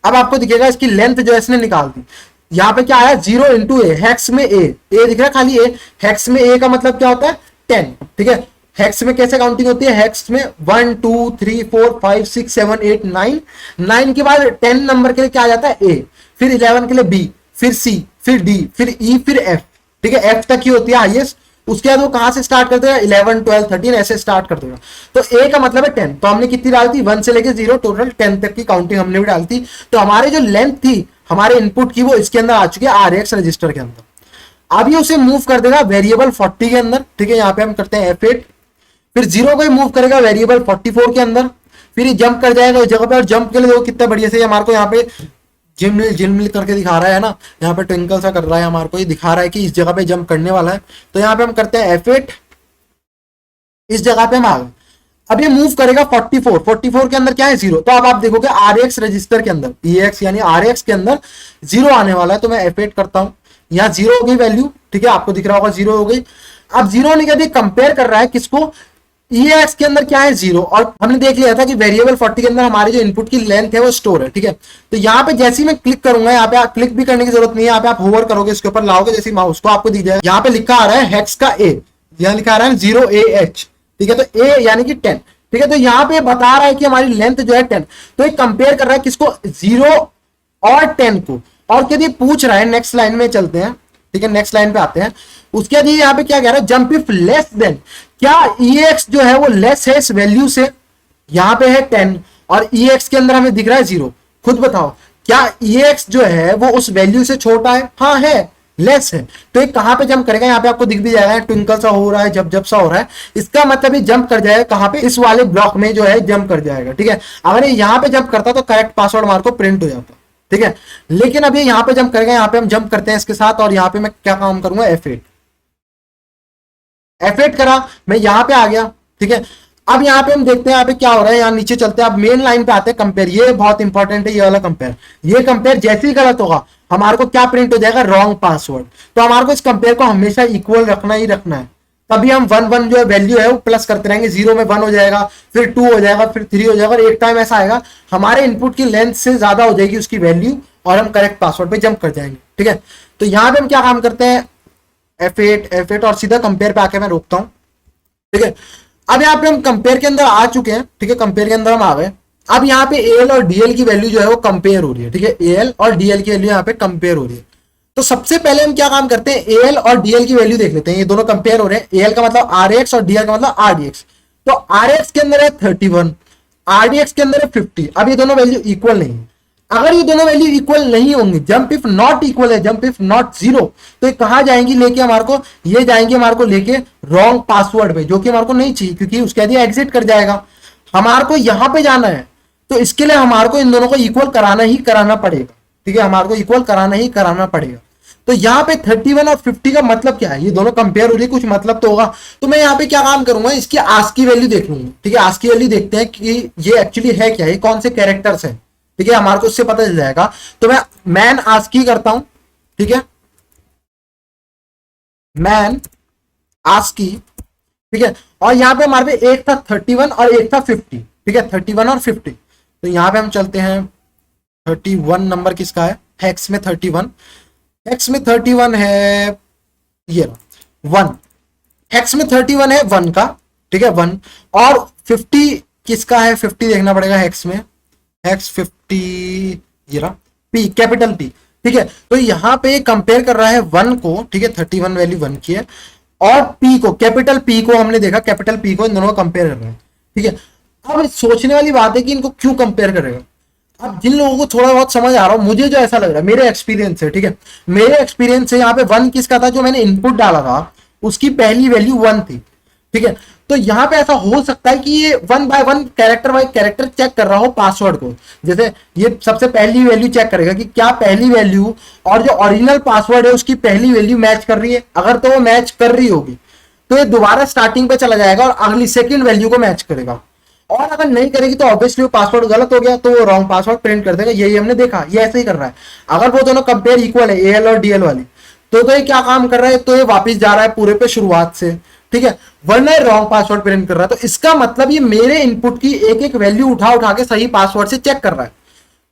अब आपको दिखेगा इसकी लेंथ जो है इसने निकाल दी। यहाँ पे क्या आया 0 इंटू ए, हैक्स में ए दिख रहा है खाली ए, हैक्स में ए का मतलब क्या होता है 10, ठीक है। हैक्स में कैसे काउंटिंग होती है, हैक्स में 1 2 3 4 5 6 7 8 9, 9 के बाद 10 नंबर के लिए क्या आ जाता है ए, फिर 11 के लिए बी, फिर सी, फिर डी, फिर ई, फिर एफ, ठीक है। एफ तक ही होती है हाईएस्ट, उसके बाद वो कहां से स्टार्ट करते हैं 11 12 13 ऐसे स्टार्ट कर देगा। तो ए का मतलब है 10, तो हमने कितनी डाली थी 1 से लेके 0 टोटल 10 तक की काउंटिंग हमने भी डाली थी। तो हमारे जो लेंथ थी हमारे इनपुट की वो इसके अंदर आ चुकी है आरएक्स रजिस्टर के अंदर। अब ये उसे मूव कर देगा वेरिएबल 40 के अंदर, ठीक है। यहाँ पे हम करते हैं F8, फिर 0 को ही मूव करेगा वेरिएबल 44 के अंदर, फिर ये जंप कर जाएगा उस जगह पे, और जंप के लिए देखो कितना बढ़िया से हमारे को यहाँ पे जिल करके दिखा रहा है ना, यहाँ पे ट्विंकल सा कर रहा है, हमारे को ये दिखा रहा है कि इस जगह पे जंप करने वाला है। तो यहाँ पे हम करते हैं F8, इस जगह पे हम आ गए। अब ये मूव करेगा 44 के अंदर क्या है 0, तो अब आप देखोगे आरएक्स रजिस्टर के अंदर EX यानी आरएक्स के अंदर 0 आने वाला है। तो मैं F8 करता हूं, यहाँ 0 हो गई वैल्यू, ठीक है, आपको दिख रहा होगा 0 हो गई। अब 0 होने के बाद कंपेयर कर रहा है किसको, EX के अंदर क्या है 0, और हमने देख लिया था कि वेरिएबल 40 के अंदर हमारी जो इनपुट की लेंथ है वो स्टोर है, ठीक है। तो यहाँ पे जैसे ही मैं क्लिक करूंगा, यहाँ पे क्लिक भी करने की जरूरत नहीं है, यहाँ पे आप होवर करोगे इसके ऊपर लाओगे जैसे माउस को आपको दिख जाएगा, यहाँ पे लिखा आ रहा है हेक्स का ए, यहाँ लिखा आ रहा है 0AH, ठीक है। तो ए यानी कि 10, ठीक है। तो यहाँ पे बता रहा है कि हमारी लेंथ जो है 10, तो ये कंपेयर कर रहा है किसको 0 और 10 को, और यदि पूछ रहा है नेक्स्ट लाइन में चलते हैं, ठीक है, नेक्स्ट लाइन पे आते हैं। उसके बाद यहाँ पे क्या कह रहा है जंप इफ लेस देन, क्या EX जो है वो लेस है इस वैल्यू से, यहाँ पे है 10 और EX के अंदर हमें दिख रहा है 0, खुद बताओ क्या EX जो है वो उस वैल्यू से छोटा है, हाँ है, लेस है। तो ये कहां पे जंप करेगा, यहाँ पे आपको दिख भी जाएगा ट्विंकल सा हो रहा है, जब सा हो रहा है, इसका मतलब ये जंप कर जाएगा कहां पे, इस वाले ब्लॉक में जो है जंप कर जाएगा, ठीक है। अगर ये यहाँ पे जंप करता तो करेक्ट पासवर्ड मार को प्रिंट हो जाता, ठीक है। लेकिन अब ये यहाँ पे जंप करेगा, यहाँ पे हम जंप करते हैं इसके साथ, और यहाँ पे मैं क्या काम करूंगा F8 करा, मैं यहाँ पे आ गया, ठीक है। अब यहाँ पे हम देखते हैं यहाँ पे क्या हो रहा है, यहाँ नीचे चलते हैं, अब मेन लाइन पे आते हैं, कंपेयर, ये बहुत इंपॉर्टेंट है ये वाला कंपेयर। ये कंपेयर जैसे ही गलत होगा हमारे को क्या प्रिंट हो जाएगा, रॉन्ग पासवर्ड। तो हमारे को इस कंपेयर को हमेशा इक्वल रखना ही रखना है, तभी हम 1 1 जो वैल्यू है वो प्लस करते रहेंगे, 0 में 1 हो जाएगा, फिर 2 हो जाएगा, फिर 3 हो जाएगा, और एक टाइम ऐसा आएगा हमारे इनपुट की लेंथ से ज्यादा हो जाएगी उसकी वैल्यू, और हम करेक्ट पासवर्ड पे जंप कर जाएंगे, ठीक है। तो यहाँ पे हम क्या काम करते हैं F8 और सीधा कंपेयर पे आके मैं रोकता हूं, ठीक है। अब यहाँ पे हम कंपेयर के अंदर आ चुके हैं, ठीक है, कंपेयर के अंदर हम आ गए। अब यहाँ पे AL और DL की वैल्यू जो है वो कंपेयर हो रही है, ठीक है, AL और DL की वैल्यू यहाँ पे कंपेयर हो रही है। तो सबसे पहले हम क्या काम करते हैं, AL और DL की वैल्यू देख लेते हैं, ये दोनों कंपेयर हो रहे हैं, AL का मतलब RX और DL का मतलब RDX। तो RX के अंदर है 31, RDX के अंदर है 50। अब ये दोनों वैल्यू इक्वल नहीं है, अगर ये दोनों वैल्यू इक्वल नहीं होंगी, जंप इफ नॉट इक्वल है, जंप इफ नॉट 0, तो ये कहां जाएंगी लेके हमारे को, ये जाएंगे हमारे को लेके रॉन्ग पासवर्ड पे, जो कि हमारे को नहीं चाहिए, क्योंकि उसके बाद ये एग्जिट कर जाएगा। हमारे को यहां पे जाना है, तो इसके लिए हमारे को इन दोनों को इक्वल कराना ही कराना पड़ेगा, ठीक है, हमारे को इक्वल कराना ही कराना पड़ेगा। तो यहाँ पे 31 और 50 का मतलब क्या है, ये दोनों कंपेयर हो रही है, कुछ मतलब तो होगा। तो मैं यहाँ पे क्या काम करूंगा, इसकी आस्की वैल्यू देख लूंगा, ठीक है। आस्की वैल्यू देखते हैं कि ये एक्चुअली है क्या, ये कौन से कैरेक्टर्स है, ठीक है, हमारे को उससे पता चल जाएगा। तो मैं मैन आस्की करता हूं, ठीक है, मैन आस्की, ठीक है। और यहाँ पे हमारे पे एक था 31 और एक था 50, ठीक है, 31 और 50। तो यहाँ पे हम चलते हैं, 31 नंबर किसका है, हेक्स में 31, हेक्स में 31 है ये 1, हेक्स में 31 है 1 का, ठीक है 1, और 50 किसका है, 50 देखना पड़ेगा हेक्स में, हेक्स 50 ये रहा, पी कैपिटल पी, ठीक है। तो यहाँ पे कंपेयर कर रहा है 1 को, ठीक है, 31 वैल्यू 1 की है, और पी को, कैपिटल पी को हमने देखा, कैपिटल पी को इन दोनों को कंपेयर कर रहे हैं, ठीक है। अब सोचने वाली बात है कि इनको क्यों कंपेयर करेगा। अब जिन लोगों को थोड़ा बहुत समझ आ रहा हो, मुझे जो ऐसा लग रहा है, मेरे एक्सपीरियंस से, ठीक है, मेरे एक्सपीरियंस से यहाँ पे 1 किसका था, जो मैंने इनपुट डाला था उसकी पहली वैल्यू 1 थी, ठीक है। तो यहाँ पे ऐसा हो सकता है कि ये 1 by 1 character by character check कर रहा हो पासवर्ड को। जैसे ये सबसे पहली वैल्यू चेक करेगा कि क्या पहली वैल्यू और जो ओरिजिनल पासवर्ड है उसकी पहली वैल्यू मैच कर रही है। अगर तो वो मैच कर रही होगी तो ये दोबारा स्टार्टिंग पे चला जाएगा और अगली सेकंड वैल्यू को मैच करेगा, और अगर नहीं करेगी तो ऑब्वियसली वो पासवर्ड गलत हो गया, तो वो रॉन्ग पासवर्ड प्रिंट कर देगा। यही हमने देखा, ये ऐसे ही कर रहा है। अगर वो दोनों कंपेयर इक्वल है, एएल और डीएल वाली, तो ये क्या काम कर रहा है, तो ये वापस जा रहा है पूरे पे शुरुआत से, ठीक है, वरना रॉन्ग पासवर्ड प्रिंट कर रहा है। तो इसका मतलब ये मेरे इनपुट की एक एक वैल्यू उठा उठा के सही पासवर्ड से चेक कर रहा है।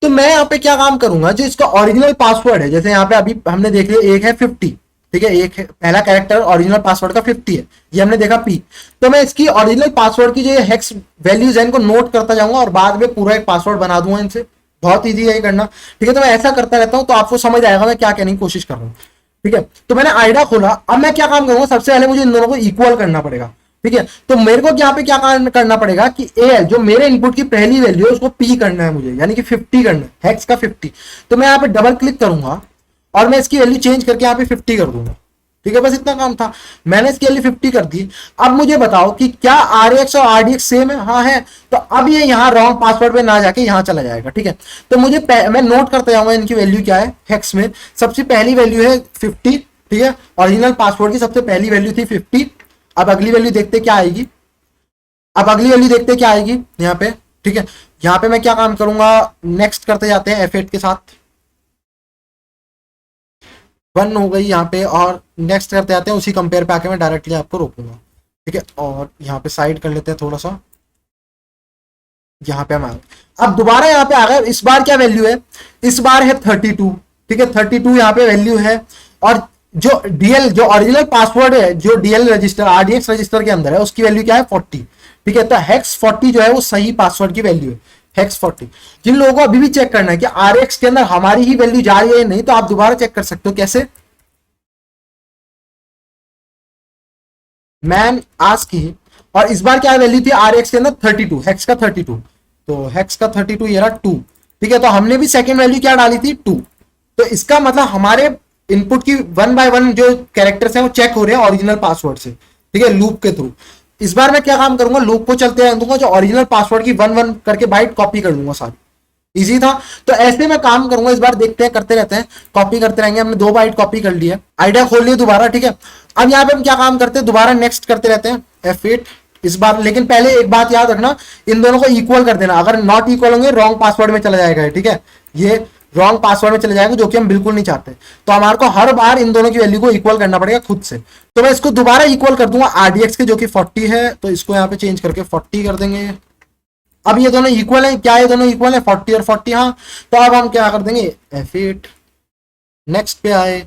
तो मैं यहाँ पे क्या काम करूंगा, जो इसका ओरिजिनल पासवर्ड है, जैसे यहाँ पे अभी हमने देख लिया एक है 50, ठीक है, एक है पहला कैरेक्टर ओरिजिनल पासवर्ड का 50 है, ये हमने देखा पी। तो मैं इसकी ओरिजिनल पासवर्ड की जो हेक्स वैल्यूज है इनको नोट करता जाऊंगा और बाद में पूरा एक पासवर्ड बना दूंगा इनसे। बहुत ईजी है ये करना, ठीक है। तो मैं ऐसा करता रहता हूँ, तो आपको समझ आएगा मैं क्या कहने की कोशिश कर रहा हूँ, ठीक है। तो मैंने आइडा खोला, अब मैं क्या काम करूंगा, सबसे पहले मुझे इन दोनों को इक्वल करना पड़ेगा, ठीक है। तो मेरे को यहाँ पे क्या करना पड़ेगा कि ए जो मेरे इनपुट की पहली वैल्यू है उसको पी करना है मुझे, यानी कि 50 करना है, हेक्स का 50। तो मैं यहाँ पे डबल क्लिक करूंगा और मैं इसकी वैल्यू चेंज करके यहाँ पे 50 कर दूंगा, ठीक है। बस इतना काम था, मैंने इसकी वैल्यू 50 कर दी। अब मुझे बताओ कि क्या RX और RDX सेम है, हाँ है। तो अब ये यहाँ रॉन्ग पासवर्ड पे ना जाके यहाँ चला जाएगा, ठीक है। तो मुझे मैं नोट करते जाऊंगा इनकी वैल्यू क्या है हेक्स में। सबसे पहली वैल्यू है 50, ठीक है, ओरिजिनल पासवर्ड की सबसे पहली वैल्यू थी 50। अब अगली वैल्यू देखते क्या आएगी, अब अगली वैल्यू देखते क्या आएगी यहाँ पे, ठीक है। यहाँ पे मैं क्या काम करूंगा, नेक्स्ट करते जाते हैं F8 के साथ, 1 हो गई यहाँ पे, और नेक्स्ट करते जाते हैं, उसी कंपेयर पे आके मैं डायरेक्टली आपको रोकूंगा, ठीक है। और यहाँ पे साइड कर लेते हैं थोड़ा सा, यहाँ पे हम आ गए। अब दोबारा यहाँ पे आ गए, इस बार क्या वैल्यू है, इस बार है 32, ठीक है, 32 यहाँ पे वैल्यू है। और जो डीएल जो ओरिजिनल पासवर्ड है जो डीएल रजिस्टर RDX रजिस्टर के अंदर है उसकी वैल्यू क्या है 40, ठीक है। तो हेक्स 40 जो है वो सही पासवर्ड की वैल्यू है, हेक्स 40। जिन लोगों को अभी भी चेक करना है कि RX के अंदर हमारी ही वैल्यू जा रही है या नहीं, तो आप दोबारा चेक कर सकते हो। कैसे, मैन आस्क की, और इस बार क्या वैल्यू थी RX के अंदर 32, हेक्स का 32, तो हेक्स का 32 ये रहा 2, ठीक है। तो हमने भी सेकेंड वैल्यू क्या डाली थी 2। तो इसका मतलब हमारे इनपुट की 1 बाय 1 जो कैरेक्टर्स हैं वो चेक हो रहे हैं ओरिजिनल पासवर्ड से, ठीक है, लूप के थ्रू। इस बार मैं क्या काम करूंगा, लूप को चलते रहने दूंगा, जो ओरिजिनल पासवर्ड की 1 1 करके बाइट कॉपी कर दूंगा सारी। इजी था। तो ऐसे मैं काम करूंगा, इस बार देखते हैं, करते रहते हैं, कॉपी करते रहेंगे। हमने 2 बाइट कॉपी कर लिया, आइडिया खोल लिया दोबारा, ठीक है। अब यहाँ पे हम क्या काम करते हैं, दोबारा नेक्स्ट करते रहते हैं F8 इस बार। लेकिन पहले एक बात याद रखना, इन दोनों को इक्वल कर देना। अगर नॉट इक्वल होंगे रॉन्ग पासवर्ड में चला जाएगा, ठीक है, ये रॉन्ग पासवर्ड में चले जाएंगे, जो कि हम बिल्कुल नहीं चाहते। तो हमारे को हर बार इन दोनों की वैल्यू को इक्वल करना पड़ेगा खुद से। तो मैं इसको दोबारा इक्वल कर दूंगा RDX के, जो कि 40 है, तो इसको यहाँ पे चेंज करके 40 कर देंगे। अब ये दोनों इक्वल है, क्या ये दोनों इक्वल है 40 और 40, हाँ। तो अब हम क्या कर देंगे F8 नेक्स्ट पे आए,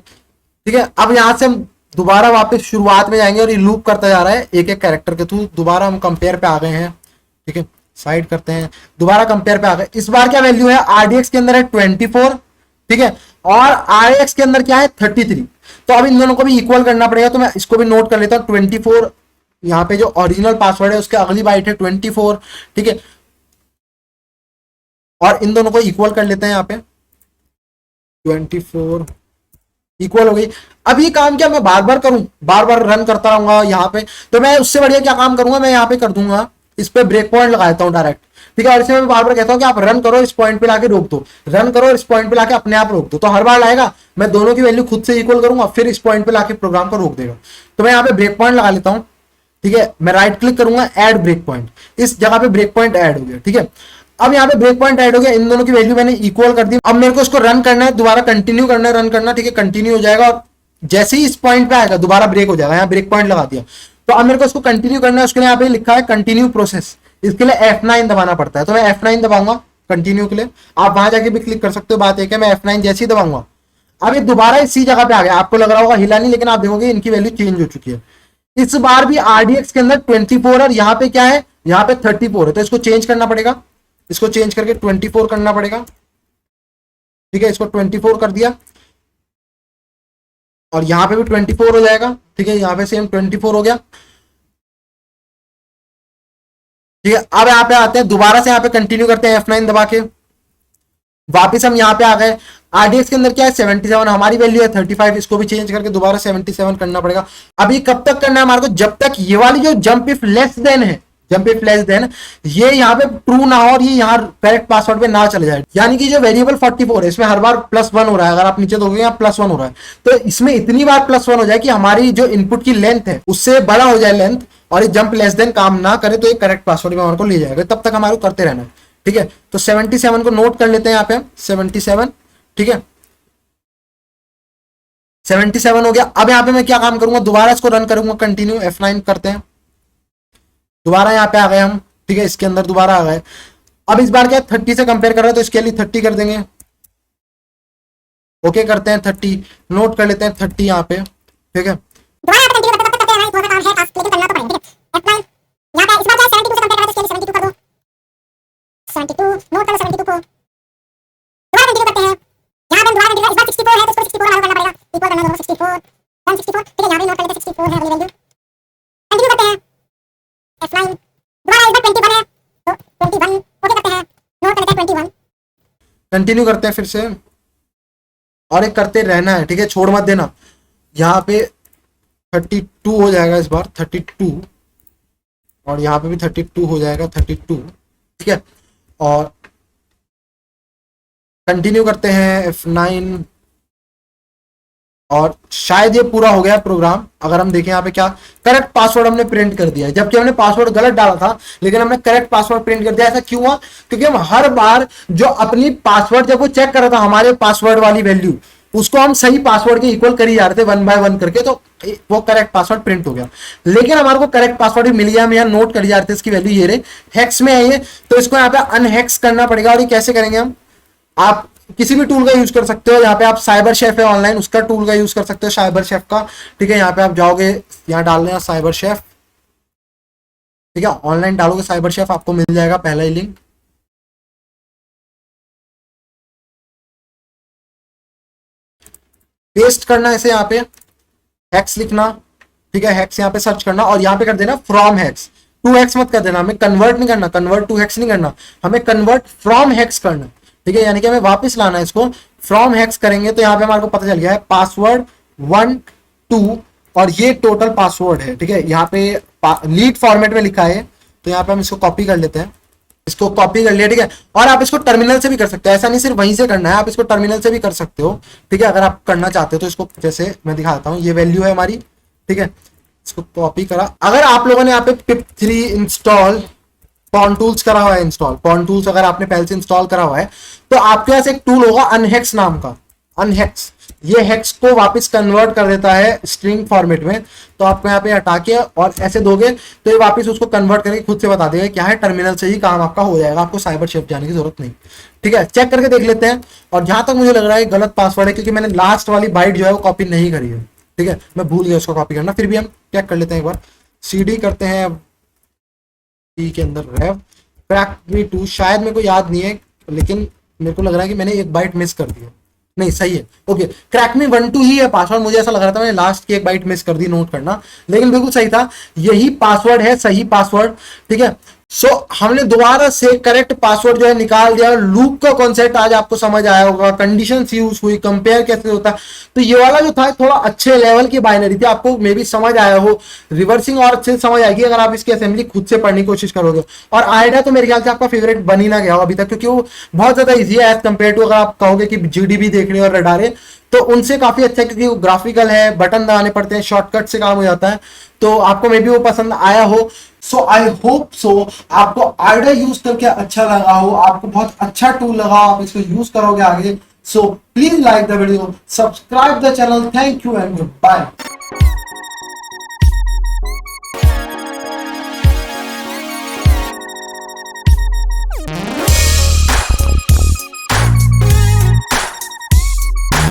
ठीक है। अब यहाँ से हम दोबारा वापस शुरुआत में जाएंगे और ये लूप करता जा रहा है एक एक कैरेक्टर के थ्रू। दोबारा हम कंपेयर पे आ गए हैं, ठीक है, साइड करते हैं, दोबारा कंपेयर पे आ गए। इस बार क्या वैल्यू है, RDX के अंदर है 24, ठीक है, और RX के अंदर क्या है 33। तो अब इन दोनों को भी इक्वल करना पड़ेगा, तो मैं इसको भी नोट कर लेता हूँ 24। यहाँ पे जो ओरिजिनल पासवर्ड है उसके अगली बाइट है 24, ठीक है, और इन दोनों को इक्वल कर लेते हैं। यहाँ पे 24 इक्वल हो गई। अब ये काम क्या मैं बार बार करूं, बार बार रन करता रहूंगा यहाँ पे, तो मैं उससे बढ़िया क्या काम करूंगा, मैं यहाँ पे कर दूंगा, इस पे ब्रेक पॉइंट लगा देता हूँ डायरेक्ट, ठीक है। और इसे मैं बार बार कहता हूँ कि आप रन करो, इस पॉइंट पे लाके रोक दो, रन करो, इस पॉइंट पे लाके अपने आप रोक दो। तो हर बार लाएगा, मैं दोनों की वैल्यू खुद से इक्वल करूंगा, फिर इस पॉइंट पे लाके प्रोग्राम को रोक देगा। तो मैं यहाँ पे ब्रेक पॉइंट लगा लेता हूँ, ठीक है। मैं राइट क्लिक करूंगा, ऐड ब्रेक पॉइंट, इस जगह पे ब्रेक पॉइंट ऐड हो गया, ठीक है। अब यहाँ पे ब्रेक पॉइंट ऐड हो गया, इन दोनों की वैल्यू मैंने इक्वल कर दी। अब मेरे को इसको रन करना है, दोबारा कंटिन्यू करना है, रन करना, ठीक है, कंटिन्यू हो जाएगा। और जैसे ही इस पॉइंट पे आएगा दोबारा ब्रेक हो जाएगा, यहाँ ब्रेक पॉइंट लगा दिया। तो अब मेरे को इसको कंटिन्यू करना है, उसके लिए यहाँ पे लिखा है कंटिन्यू प्रोसेस, इसके लिए F9 दबाना पड़ता है। तो मैं F9 दबाऊंगा कंटिन्यू के लिए, आप वहां जाके भी क्लिक कर सकते हो। बात एक है, मैं F9 जैसे ही दबाऊंगा, अब ये दोबारा इसी जगह पे आ गया। आपको लग रहा होगा हिला नहीं, लेकिन आप देखोगे इनकी वैल्यू चेंज हो चुकी है। इस बार भी RDX के अंदर 24 और यहाँ पे क्या है, यहाँ पे 34 है। तो इसको चेंज करना पड़ेगा, इसको चेंज करके 24 करना पड़ेगा, ठीक है। इसको 24 कर दिया। और यहाँ पे भी 24 हो जाएगा, ठीक है, यहाँ पे सेम 24 हो गया, ठीक है। अब यहाँ पे आते हैं, दोबारा से यहाँ पे कंटिन्यू करते हैं F9 दबा के, वापिस हम यहाँ पे आ गए। RDX के अंदर क्या है 77, हमारी वैल्यू है 35, इसको भी चेंज करके दोबारा 77 करना पड़ेगा। अभी कब तक करना है हमारे को, जब तक ये वाली जो जंप इफ लेस देन है, जंप इफ लेस देन ये यहाँ पे ट्रू ना हो और ये यहाँ करेक्ट पासवर्ड पे ना चले जाए, यानी कि जो वेरिएबल 44 है इसमें हर बार +1 हो रहा है, अगर आप नीचे दोगे यहाँ +1 हो रहा है, तो इसमें इतनी बार +1 हो जाए कि हमारी जो इनपुट की लेंथ है उससे बड़ा हो जाए लेंथ, और ये जंप लेस देन काम ना करे तो ये करेक्ट पासवर्ड में हमारे को ले जाएगा। तब तक हमारे को करते रहना है, ठीक है। तो 77 को नोट कर लेते हैं यहाँ पे हम, 77, ठीक है, 77 हो गया। अब यहाँ पे मैं क्या काम करूंगा, दोबारा इसको रन करूंगा, कंटिन्यू F9 करते हैं, दोबारा यहाँ पे आ गए हम, ठीक है, इसके अंदर दोबारा आ गए। अब इस बार क्या 30 से कंपेयर कर रहे हैं तो इसके लिए 30 कर देंगे, ओके करते हैं 30, नोट कर लेते हैं 30 यहाँ पे, ठीक है। कंटिन्यू करते हैं फिर से, और एक करते रहना है, ठीक है, छोड़ मत देना। यहाँ पे 32 हो जाएगा इस बार, 32, और यहाँ पे भी 32 हो जाएगा, 32, ठीक है। और कंटिन्यू करते हैं F9, और शायद ये पूरा हो गया प्रोग्राम। अगर हम देखें यहाँ पे क्या करेक्ट पासवर्ड हमने प्रिंट कर दिया है, जबकि हमने पासवर्ड गलत डाला था, लेकिन हमने करेक्ट पासवर्ड प्रिंट कर दिया। ऐसा क्यों हुआ, क्योंकि हम हर बार जो अपनी पासवर्ड जब वो चेक कर रहा था हमारे पासवर्ड वाली वैल्यू, उसको हम सही पासवर्ड के इक्वल कर ही जा रहे थे 1 बाय 1 करके, तो वो करेक्ट पासवर्ड प्रिंट हो गया। लेकिन हमारे को करेक्ट पासवर्ड भी मिल गया, हम यहाँ नोट कर जा रहे थे इसकी वैल्यू, ये रहे हेक्स में है ये, तो इसको यहाँ पे अनहेक्स करना पड़ेगा। और ये कैसे करेंगे हम, आप किसी भी टूल का यूज कर सकते हो, यहाँ पे आप साइबर शेफ है ऑनलाइन, उसका टूल का यूज कर सकते हो, साइबर शेफ का, ठीक है। यहाँ पे आप जाओगे, यहाँ डाल देना साइबर शेफ, ठीक है, ऑनलाइन डालोगे साइबर शेफ, आपको मिल जाएगा पहला ही लिंक। पेस्ट करना इसे यहाँ पे, हैक्स लिखना, ठीक है, हैक्स यहाँ पे सर्च करना, और यहाँ पे कर देना फ्रॉम हैक्स, टू हैक्स मत कर देना, हमें कन्वर्ट नहीं करना, कन्वर्ट टू हैक्स नहीं करना, हमें कन्वर्ट फ्रॉम हैक्स करना, ठीक है, यानी कि हमें वापस लाना है इसको। फ्रॉम हैक्स करेंगे तो यहाँ पे हमारे को पता चल गया है पासवर्ड 1 2, और ये टोटल पासवर्ड है, ठीक है। यहाँ पे लीड फॉर्मेट में लिखा है, तो यहाँ पे हम इसको कॉपी कर लेते हैं, इसको कॉपी कर लिया, ठीक है। और आप इसको टर्मिनल से भी कर सकते हो, ऐसा नहीं सिर्फ वहीं से करना है, आप इसको टर्मिनल से भी कर सकते हो, ठीक है, अगर आप करना चाहते हो तो। इसको जैसे मैं दिखाता हूँ, ये वैल्यू है हमारी, ठीक है, इसको कॉपी करा। अगर आप लोगों ने यहाँ पे pip3 इंस्टॉल पॉन टूल्स करा हुआ है, इंस्टॉल पॉन टूल्स अगर आपने पहले से इंस्टॉल करा हुआ है, तो आपके पास एक टूल होगा अनहेक्स नाम का, अनहेक्स, ये हेक्स को वापस कन्वर्ट कर देता है स्ट्रिंग फॉर्मेट में। तो आपको यहाँ पे हटा के और ऐसे दोगे तो ये वापस उसको कन्वर्ट करके खुद से बता देगा क्या है, टर्मिनल से ही काम आपका हो जाएगा, आपको साइबर शेफ जाने की जरूरत नहीं। ठीक है, चेक करके देख लेते हैं। और जहां तक मुझे लग रहा है गलत पासवर्ड है, क्योंकि मैंने लास्ट वाली बाइट जो है वो कॉपी नहीं करी है। ठीक है, मैं भूल गया उसको कॉपी करना, फिर भी हम चेक कर लेते हैं एक बार। CD करते हैं टी के अंदर रेव क्रैक 2, शायद मेरे को याद नहीं है, लेकिन मेरे को लग रहा है कि मैंने एक बाइट मिस कर दी है। नहीं, सही है, ओके। क्रैक मी 1 2 ही है पासवर्ड, मुझे ऐसा लग रहा था मैंने लास्ट की एक बाइट मिस कर दी, नोट करना, लेकिन बिल्कुल सही था, यही पासवर्ड है, सही पासवर्ड। ठीक है, सो हमने दोबारा से करेक्ट पासवर्ड जो है निकाल दिया। लूप का कॉन्सेप्ट आज आपको समझ आया होगा, कंडीशंस यूज हुई, कंपेयर कैसे होता है। तो ये वाला जो था थोड़ा अच्छे लेवल की बाइनरी थी, आपको मे भी समझ आया हो। रिवर्सिंग और अच्छे से समझ आएगी अगर आप इसकी असेंबली खुद से पढ़ने की कोशिश करोगे। और आइडिया तो मेरे ख्याल से आपका फेवरेट बन ही ना गया हो अभी तक, क्योंकि वो बहुत ज्यादा ईजी है एज कम्पेयर टू अगर आप कहोगे कि GDB देखने और रडारे, तो उनसे काफी अच्छा है, क्योंकि वो ग्राफिकल है, बटन दबाने पड़ते हैं, शॉर्टकट से काम हो जाता है। तो आपको मे बी वो पसंद आया हो। सो आई होप सो आपको आइडिया यूज करके अच्छा लगा हो, आपको बहुत अच्छा टूल लगा, आप इसको यूज करोगे आगे। So please like the video, subscribe the channel, thank you and good bye.